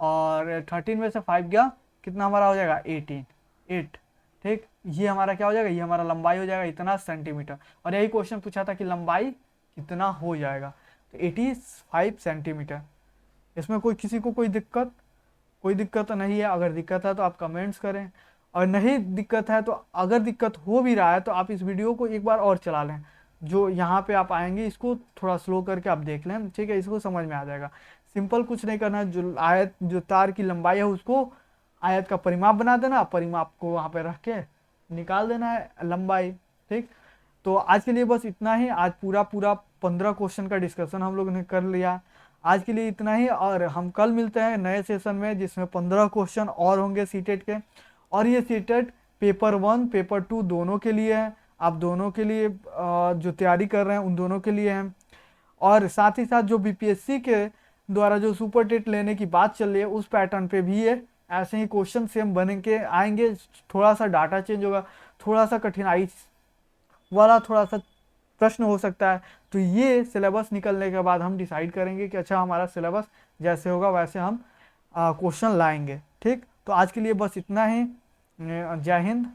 और 13 में से 5 गया, कितना हमारा हो जाएगा 18, 8। ठीक, ये हमारा क्या हो जाएगा, ये हमारा लंबाई हो जाएगा इतना सेंटीमीटर। और यही क्वेश्चन पूछा था कि लंबाई कितना हो जाएगा, तो 85 सेंटीमीटर। इसमें कोई किसी को कोई दिक्कत तो नहीं है। अगर दिक्कत है तो आप कमेंट्स करें, और नहीं दिक्कत है तो अगर दिक्कत हो भी रहा है तो आप इस वीडियो को एक बार और चला लें, जो यहाँ पे आप आएंगे इसको थोड़ा स्लो करके आप देख लें। ठीक है, इसको समझ में आ जाएगा। सिंपल कुछ नहीं करना है, जो आयत, जो तार की लंबाई है उसको आयत का परिमाप बना देना, परिमाप को वहाँ पे रख के निकाल देना है लंबाई। ठीक, तो आज के लिए बस इतना ही। आज पूरा 15 क्वेश्चन का डिस्कशन हम लोगों ने कर लिया। आज के लिए इतना ही, और हम कल मिलते हैं नए सेशन में जिसमें 15 क्वेश्चन और होंगे सीटेट के। और ये सीटेट पेपर 1 पेपर 2 दोनों के लिए है, आप दोनों के लिए जो तैयारी कर रहे हैं उन दोनों के लिए हैं। और साथ ही साथ जो बीपीएससी के द्वारा जो सुपर टेट लेने की बात चल रही है उस पैटर्न पे भी है, ऐसे ही क्वेश्चन सेम बन के आएंगे। थोड़ा सा डाटा चेंज होगा, थोड़ा सा कठिनाई वाला थोड़ा सा प्रश्न हो सकता है। तो ये सिलेबस निकलने के बाद हम डिसाइड करेंगे कि अच्छा हमारा सिलेबस जैसे होगा वैसे हम क्वेश्चन लाएंगे। ठीक, तो आज के लिए बस इतना ही। जय हिंद।